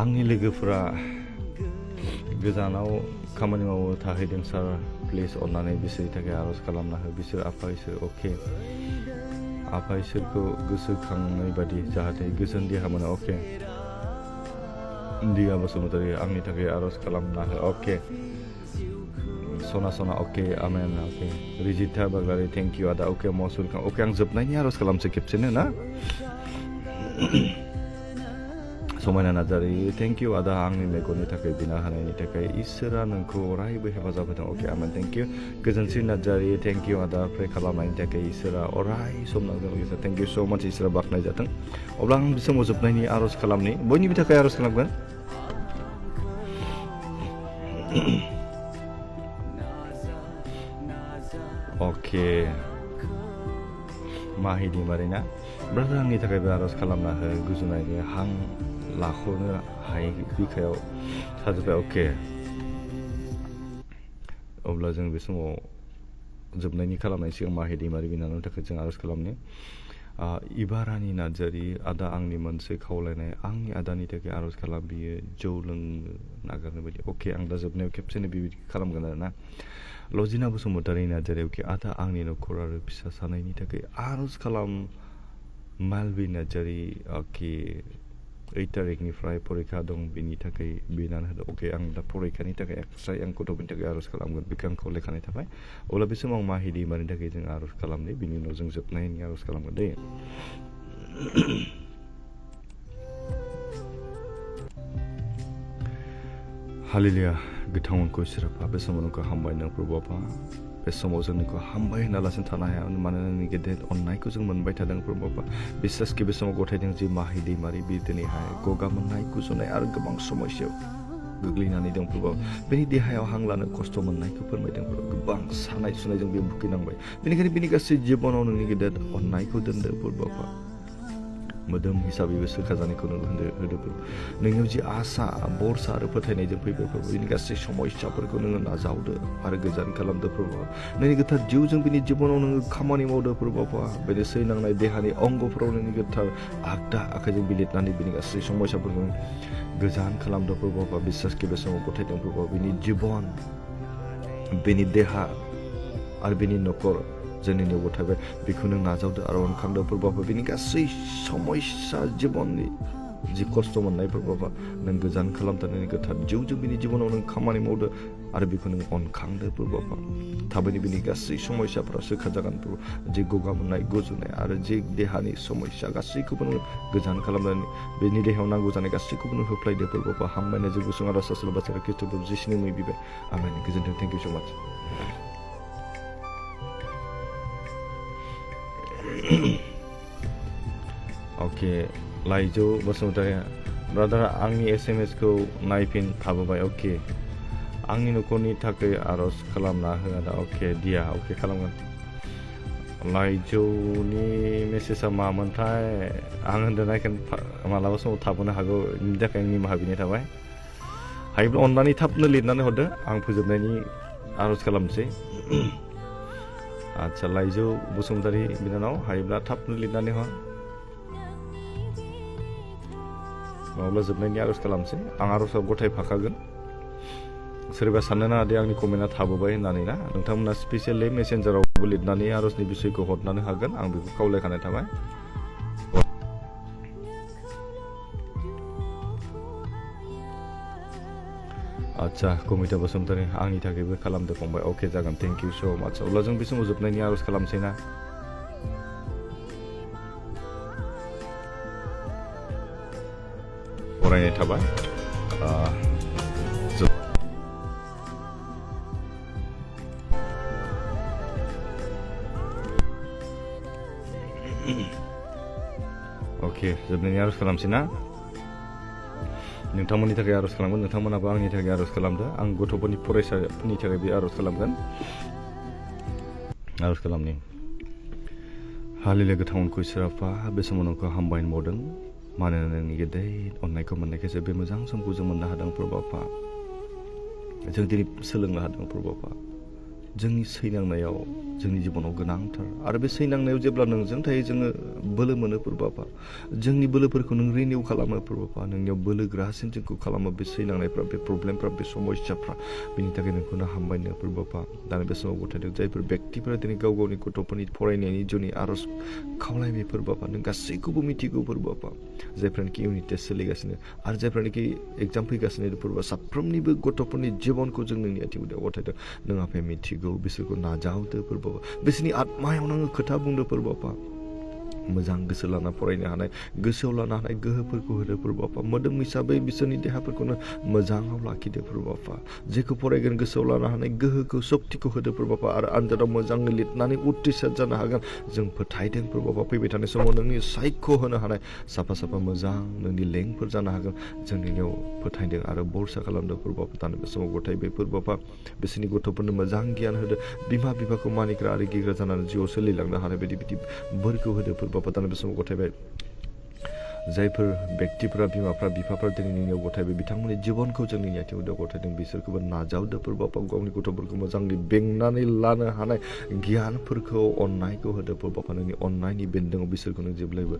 S1: आंनि लोगोफोरा गोजानाव खामानि मावो थाहैदों सार प्लिज अननानै बिसोरनि थाखाय आर'ज खालामना हो बिसोर आफा इसोर अके आफा इसोरखौ गोसोखांनाय बादि जाहाथे गोजोन देहा मोनो अके दिया बसुमतारी आंनि थाखाय आर'ज खालामना हो अके सना अके आमेन अके रिजिता बाग्लारि थेंक इउ आदा अके मस्ट वेलकाम अके आं जोबनायनि आर'ज खालामसै खेबसेनो ना समायना नार्जारि थेंक इउ आदा आंनि मेगननि थाखाय बिना होनायनि थाखाय इसोरा नोंखौ अरायबो हेफाजाब होदों अके amen thank you Gwjwnsri Narzary thank you आदा प्रे खालामनायनि थाखाय इसोरा अराय सम नांगौ लोगोसे थेंक इउ स' माच इसोरा बाख्नायजाथों अब्ला आं बे समाव जोबनायनि आर'ज खालामनि बयनिबो थाखाय आर'ज खालामगोन अके माहिदि मारिना ब्रादार आंनि थाखायबो आर'ज खालामना हो गुजुनायनि हां लाख'नो हायै बिखायाव साजोब्बाय अके अब्ला जों बे समाव जोबनायनि खालामनायनि सिगां माहिदि दैमारि बिनानावनि थाखाय जों आर'ज खालामनि इबारानि नार्जारि आदा आंनि मोनसे खावलायनाय आंनि आदानि थाखाय आर'ज खालाम बियो जौ लोंनो नागारनो बायदि अके आं दा जोबनायाव खेबसेनो बेबायदि खालामगोन आरोना लजिना बसुमतारी नार्जारि अके आदा आंनि न'खर आरो फिसा सानैनि थाखाय आर'ज खालाम मालबि नार्जारि अके 8 तारिखनिफ्राय परिखा दं बिनि थाखाय बिनानै होदों अके आं दा परिखानि थाखाय एक्सट्रायै आं गथ'फोरनि थाखाय आर'ज खालामगोन बेखौ आं खावलायखानाय थाबाय अब्ला बे समाव माहि दैमारिनि थाखाय जों आर'ज खालामदों बिनि उनाव जों जोबनायनि आर'ज खालामगोन दे हालेलुया गोथांखौ इसोरफा बे समाव नोंखौ हामबाय नों प्रभु आफा बे समाव जों नोंखौ हामबाय होनालासिनो थानो हाया मानोना नोंनि गेदेर अननायखौ जों मोनबाय थादों प्रभु आफा बिसासखि बे समाव गथायदों जि माहि दैमारि बे दिनैहाय गगा मोननाय गुजुनाय आरो गोबां समस्यायाव गोग्लैनानै दं प्रभु बेनि देहायाव हां लानो खस्थ' मोननायखौ फोरमायदों गोबां सानाय सुनायजों बे भुगिनांबाय बेनिखायनो बिनि गासै जिबनाव नोंनि गेदेर अननायखौ दोनदो प्रभु आफा मोदोम हिसाबैबो सोखाजानायखौ होदो नोंनियाव जि आसा बरसा आरो फोथायनायजों फैबाय प्रभु बिनि गासै समस्याफोरखौ नोङो नाजावदो आरो गोजान खालामदो प्रभु नोंनि गोथार जिउजों बिनि जिबनाव नोङो खामानि मावदो प्रभु बेनि सैनांनाय देहानि अंगफोराव नोंनि गोथार आगदा आखाइजों बिलिरनानै बिनि गासै समस्याफोरखौ गोजान खालामदो प्रभु बिसासखि बे समाव गथायदों प्रभु बिनि जिबन बिनि देहा आरो बेनि न'खर जोंनि नियाव गथायबाय बेखौ नों नाजावदो आरो अनखांदो फोरबाफा बेनि गासै समस्या जिबननि जि खस्थ' मोननायफोर बाबा नों गोजान खालामथारनायनि गोथार जिउजों बिनि जिबनाव नों खामानि मावदो आरो बेखौ नों अनखांदो फोरबाफा थाबैनो बिनि गासै समस्याफ्रा सोखाजागोन जि गगा मोननाय गुजुनाय आरो जि देहानि समस्या गासैखौबो नों गोजान खालामनानै बेनि देहायाव नांगौ जानाय गासैखौबो नों होफ्लायदो फोरबाफा हामबायनाय जों गुसुं आरो सासल बाथ्रा खृष्टफोर जिसिनि मुङै बिबाय आमेन गोजोन्थों थेंक इउ स' माच अके लाइजौ बसुमतारी ब्रादार आंनि SMS खौ नायफिन थाबोबाय अके आंनि न'खरनि थाखाय आर'ज खालामना होआ दा अके दिया अके खालामगोन लाइजौनि मेसेजआ मामोनथाय आं होनदों नायगोन मालाबा समाव थाबोनो हागौ बेनि थाखाय आं निमाहा बिनाय थाबाय हायोब्ला अननानै थाबनो लिरनानै हरदो आं फोजोबनायनि आर'ज खालामनोसै आदसा लाइजौ बसुमतारी बिनानाव हायोब्ला थाबनो लिरनानै हर नङाब्ला जोबनायनि आर'ज खालामनोसै आं आर'जआव गथायफाखागोन सोरबा साननो नाङा दे आंनि कमेन्टआ थाबोबाय होननानै ना नोंथांमोना स्पेसियेलि मेसेन्जारावबो लिरनानै आर'जनि बिसयखौ हरनानै हागोन आं बेखौ खावलायखानाय थाबाय आदसा कमिता बसुमतारी आंनि थाखायबो खालामदो फंबाय अके जागोन थेंक इउ स' माच अब्ला जों बे समाव जोबनायनि आर'ज खालामसै ना फरायनाय थाबाय अके जोबनायनि आर'ज खालामसै ना नोंथांमोननि थाखाय आर'ज खालामगोन नोंथांमोनाबो आंनि थाखाय आर'ज खालामदो आं गथ'फोरनि फरायसाफोरनि थाखाय बे आर'ज खालामगोन आर'ज खालामनि हालेलुया गोथां अनखौ इसोराफा बे समाव नोंखौ हामबायनो मावदों मानोना नोंनि गेदेर अननायखौ मोननायखायसो बे मोजां समखौ जों मोननो हादों प्रभाफा जों दिनै सोलोंनो हादों प्रभाफा जोंनि सैनांनायाव जोंनि जिबनाव गोनांथार आरो बे सैनांनायाव जेब्ला नोंजों थायो जोङो बोलो मोनो प्रभाफा जोंनि बोलोफोरखौ नों रिनिउ खालामो प्रभाफा नोंनियाव बोलो गोरासिन जोंखौ खालामो बे सैनांनायफ्रा बे प्रब्लेमफ्रा बे समस्याफ्रा बेनि थाखाय नोंखौनो हामबायनो प्रभाफा दानि बे समाव गथायदों जायफोर बेक्तिफोरा दिनै गाव गावनि गथ'फोरनि फरायनायनि जुनि आर'ज खावलायबाय प्रभाफा नों गासैखौबो मिथिगौ प्रभाफा जायफ्रानोखि इउनिट टेस्ट सोलिगासिनो आरो जायफ्रानोखि एग्जाम फैगासिनो प्रभा साफ्रोमनिबो गथ'फोरनि जिबनखौ जों नोंनि आथिङाव गथायदों नों आफाया मिथिगौ बिसोरखौ नाजावदो फोरबाबा बिसोरनि आत्मायाव नोङो खोथा बुंदो फोरबाबा मोजां गोसो लाना फरायनो हानाय गोसोआव लानो हानाय गोहोफोरखौ होदो फोरबाबा मोदोम हिसाबै बिसोरनि देहाफोरखौनो मोजाङाव लाखिदो फोरबाबा जेखौ फरायगोन गोसोआव लानो हानाय गोहोखौ सक्तिखौ होदो फोरबाबा आरो आनजादाव मोजाङै लिरनानै उथ्रिसार जानो हागोन जों फोथायदों फोरबाबा फैबाय थानाय समाव नोंनि सायख' होनो हानाय साफा साफा मोजां नोंनि लेंफोर जानो हागोन जों नोंनियाव फोथायदों आरो बरसा खालामदों फोरबाबा दानि बे समाव गथायबाय फोरबाबा बिसोरनि गथ'फोरनो मोजां गियान होदो बिमा बिफाखौ मानिग्रा आरो गिग्रा जानानै जिउआव सोलिलांनो हानाय बायदि बिदि बोरखौ होदो फोरबाबा दानि बे समाव गथायबाय जायफोर बेक्तिफोरा बिमाफ्रा बिफाफ्रा दिनै नोंनियाव गथायबाय बिथांमोननि जिबनखौ जों नोंनि आथिङाव गथायदों बिसोरखौबो नाजावदो फोरबाबा गावनि गथ'फोरखौ मोजाङै बेंनानै लानो हानाय गियानफोरखौ अननायखौ होदो फोरबाबा नोंनि अननायनि बेन्दोंआव बिसोरखौ नों जेब्लायबो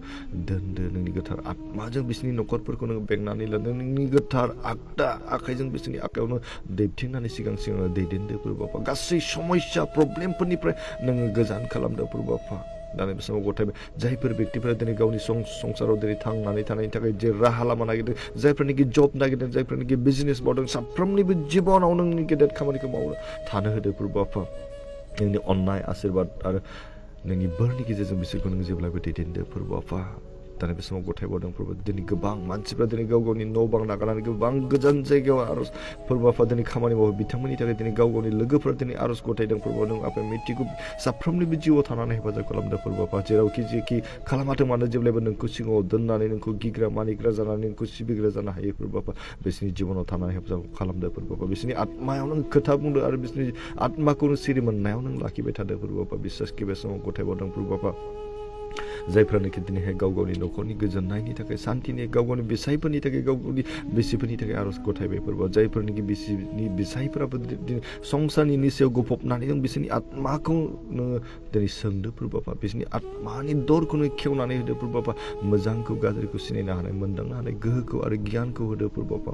S1: दोनदो नोंनि गोथार आत्माजों बिसोरनि न'खरफोरखौ नों बेंनानै लादों नोंनि गोथार आगदा आखाइजों बिसोरनि आखायावनो दैथिंनानै सिगां सिगां दैदेनदो फोरबाबा गासै समस्या प्रब्लेमफोरनिफ्राय नोङो गोजान खालामदो फोरबाबा दानि बे समाव गथायबाय जायफोर बेक्तिफोरा दिनै गावनि संसाराव दिनै थांनानै थानायनि थाखाय जे राहा लामा नागिरदों जायफोरनिखि जब नागिरदों जायफोरनिखि बिजनेस मावदों साफ्रोमनिबो जिबनाव नोंनि गेदेर खामानिखौ मावनो थानो होदो फोरबाफा नोंनि अननाय आशीर्बाद आरो नोंनि बोरनि गेजेरजों बिसोरखौ नों जेब्लायबो दैदेनदो फोरबाफा दानि बे समाव गथायबावदों फोरबा दिनै गोबां मानसिफ्रा दिनै गाव गावनि न' बां नागारनानै गोबां गोजान जायगायाव आर'ज फोरबाफा दिनै खामानि मावो बिथांमोननि थाखाय दिनै गाव गावनि लोगोफोरा दिनै आर'ज गथायदों फोरबा नों आफाया मिथिगौ साफ्रोमनिबो जिउआव थानानै हेफाजाब खालामदों फोरबाफा जेरावखि जेखि खालामाथों मानो जेब्लायबो नोंखौ सिगाङाव दोननानै नोंखौ गिग्रा मानिग्रा जानानै नोंखौ सिबिग्रा जानो हायो फोरबाफा बिसोरनि जिबनाव थानानै हेफाजाब खालामदों फोरबाफा बिसोरनि आत्मायाव नों खोथा बुंदो आरो बिसोरनि आत्माखौ नों सिरि मोननायाव नों लाखिबाय थादों फोरबाफा बिसासखि बे समाव गथायबावदों फोरबाफा जायफ्रानोखि दिनैहाय गाव गावनि न'खरनि गोजोननायनि थाखाय सान्थिनि गाव गावनि बिसायफोरनि थाखाय गाव गावनि बिसिफोरनि थाखाय आर'ज गथायबाय फोरबो जायफोरनिखि बिसिनि बिसायफोराबो दिनै संसारनि निसायाव गफबनानै दं बिसोरनि आत्माखौ नोङो दिनै सोंदो फोरबोफा बिसोरनि आत्मानि दरखौ नों खेवनानै होदो फोरबोफा मोजांखौ गाज्रिखौ सिनायनो हानाय मोनदांनो हानाय गोहोखौ आरो गियानखौ होदो फोरबोफा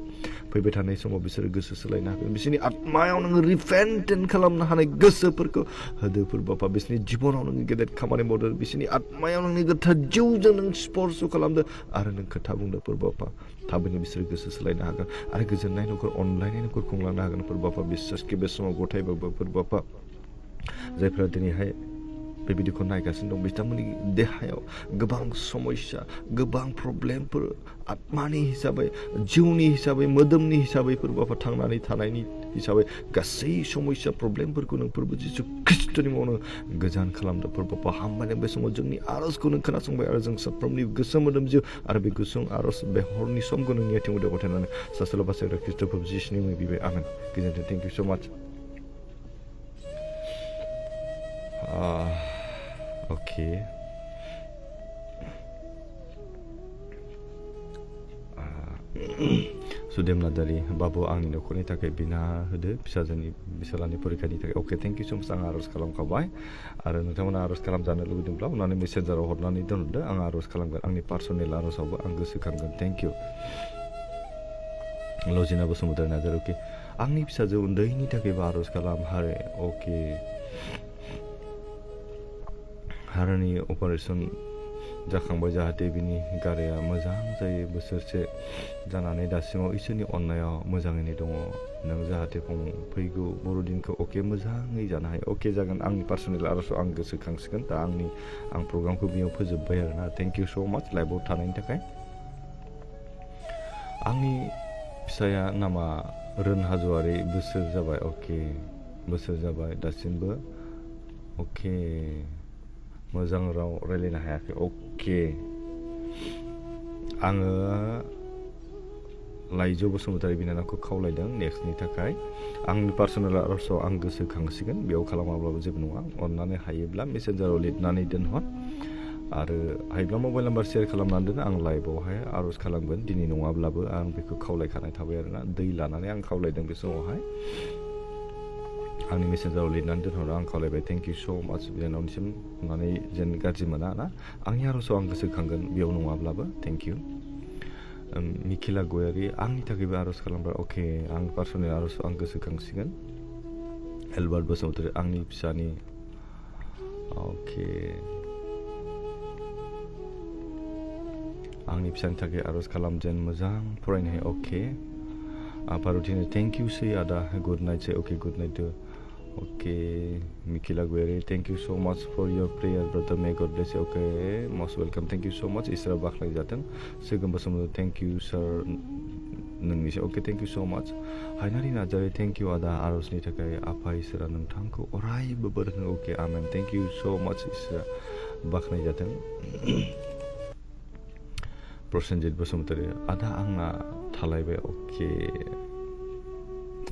S1: फैबाय थानाय समाव बिसोरो गोसो सोलायनो हागोन बिसोरनि आत्मायाव नोङो रिपेन्टेन्ट खालामनो हानाय गोसोफोरखौ होदो फोरबोफा बिसोरनि जिबनाव नोङो गेदेर खामानि मावदो बिसोरनि आत्मायाव नोंनि गोथार जिउजों नों स्पर्श खालामदो आरो नों खोथा बुंदो फोरबोफा थाबैनो बिसोरो गोसो सोलायनो हागोन आरो गोजोननाय न'खर अनलायनाय न'खर खुंलांनो हागोन फोरबोफा बिश्वासखि बे समाव गथायबाबो फोरबोफा जायफ्रा दिनैहाय बेबायदिखौ नायगासिनो दं बिथांमोननि देहायाव गोबां समस्या गोबां प्रब्लेमफोर आत्मानि हिसाबै जिउनि हिसाबै मोदोमनि हिसाबै फोरबोफा थांनानै थानायनि हिसाबै गासै समस्या प्रब्लेमफोरखौ नों फोरबो जिसु ख्रिस्ट'नि मुङावनो गोजान खालामदो फोरबोफा हामबाय बे समाव जोंनि आर'जखौ नों खोनासंबाय आरो जों साफ्रोमनि गोसो मोदोम जिउ आरो बे गुसुं आर'ज बे हरनि समखौ नोंनि आथिं उदाव गथायनानै सासेल' बासायग्रा ख्रिस्ट' प्रभु जिसुनि मुङै बिबाय आमेन गोजोन्थों थेंक इउ स' माच Okay. सुदेम नार्जारि बाबु आंनि न'खरनि थाखाय बिना होदो फिसाजोनि फिसालानि परिखानि थाखाय अके थेंक इउ सो माच आं आर'ज खालामखाबाय आरो नोंथांमोना आर'ज खालामजानो लुबैदोंब्ला अननानै मेसेन्जाराव हरनानै दोनहरदो आं आर'ज खालामगोन आंनि पार्सनेल आर'जावबो आं गोसोखांगोन थेंक इउ लजिना बसुमतारी नार्जारि अके आंनि फिसाजो उन्दैनि थाखायबो आर'ज खालाम हारे अके हारानि अपारेसन जाखांबाय जाहाथे बिनि गाराया मोजां जायो बोसोरसे जानानै दासिमाव इसोरनि अननायाव मोजाङैनो दङ नों जाहाथे फैगौ बर'दिनखौ अके मोजाङै जानो हायो अके जागोन आंनि पार्सनेल आर'जआव आं गोसोखांसिगोन दा आं प्रग्रामखौ बेयाव फोजोब्बाय आरोना थेंक इउ स' माच लाइभआव थानायनि थाखाय आंनि फिसाया नामा रोन हाज'वारि बोसोर जाबाय अके बोसोर जाबाय दासिमबो अके मोजां राव रायलायनो हायाखै अके आङो लाइजौ बसुमतारी बिनानावखौ खावलायदों नेक्स्टनि थाखाय आंनि पार्सनेल आर'जआव आं गोसोखांसिगोन बेयाव खालामाब्लाबो जेबो नङा अननानै हायोब्ला मेसेन्जाराव लिरनानै दोनहर आरो हायोब्ला मबाइल नाम्बार शेयार खालामनानै दोन आं लाइभआवहाय आर'ज खालामगोन दिनै नङाब्लाबो आं बेखौ खावलायखानाय थाबाय आरोना दै लानानै आं खावलायदों बे समावहाय आंनि मेसेन्जाराव लिरनानै दोनहरो आं खावलायबाय थेंक इउ स' माच बिनानावनिसिम अननानै जेन गाज्रि मोना ना आंनि आर'जआव आं गोसोखांगोन बेयाव नङाब्लाबो थेंक इउ मिखिला गयारि आंनि थाखायबो आर'ज खालामबाय अके आं पार्सनेल आर'जआव आं गोसोखांसिगोन एलबार्ट बसुमतारी आंनि फिसानि अके आंनि फिसानि थाखाय आर'ज खालाम जेन मोजां फरायनो हायो अके भारतिनो थेंक इउ सै आदा गुड नाइट सै अके good night okay Mikhila Gayari thank you so' much for your prayer brother may God bless अके most welcome thank you so' much इसोरा बाख्नाय जाथों Sogom Basumatary thank you sir नोंनिसै अके thank you so' much हायनारि Narzary thank you आदा आर'जनि थाखाय आफा इसोरा नोंथांखौ अरायबो बोर होनो अके amen thank you so' much इसोरा बाख्नाय जाथों प्रसेनजित बसुमतारी आदा आंना थालायबाय अके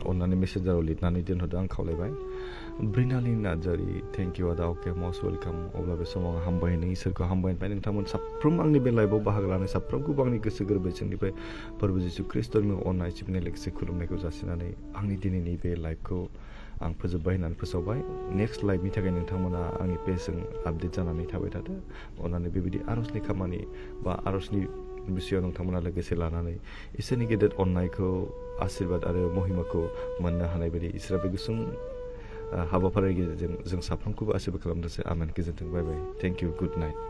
S1: अननानै मेसेन्जाराव लिरनानै दोनहरदो आं खावलायबाय ब्रिनालि नार्जारि थेंक इउ आदा अके मस्ट वेलकाम अब्ला बे समाव आं हामबायनो इसोरखौ हामबायनिफ्राय नोंथांमोन साफ्रोम आंनि बे लाइभआव बाहागो लानाय साफ्रोमखौबो आंनि गोसो गोरबोजोंनिफ्राय फोरबो जिसु ख्रिस्ट'नि अननाय सिबिनाय लोगोसे खुलुमनायखौ जासिनानै आंनि दिनैनि बे लाइभखौ आं फोजोब्बाय होननानै फोसावबाय नेक्स्ट लाइभनि थाखाय नोंथांमोना आंनि पेजजों आपडेट जानानै थाबाय थादो अननानै बेबायदि आर'जनि खामानि बा आर'जनि बिषयाव नोंथांमोना लोगोसे लानानै इसोरनि गेदेर अननायखौ आशीर्बाद आरो महिमाखौ मोननो हानाय बायदि इसोरा बे गुसुं हाबाफारिनि गेजेरजों जों साफ्रोमखौबो आशीर्बाद खालामदोंसै आमेन गोजोन्थों बाय बाय थेंक इउ गुड नाइट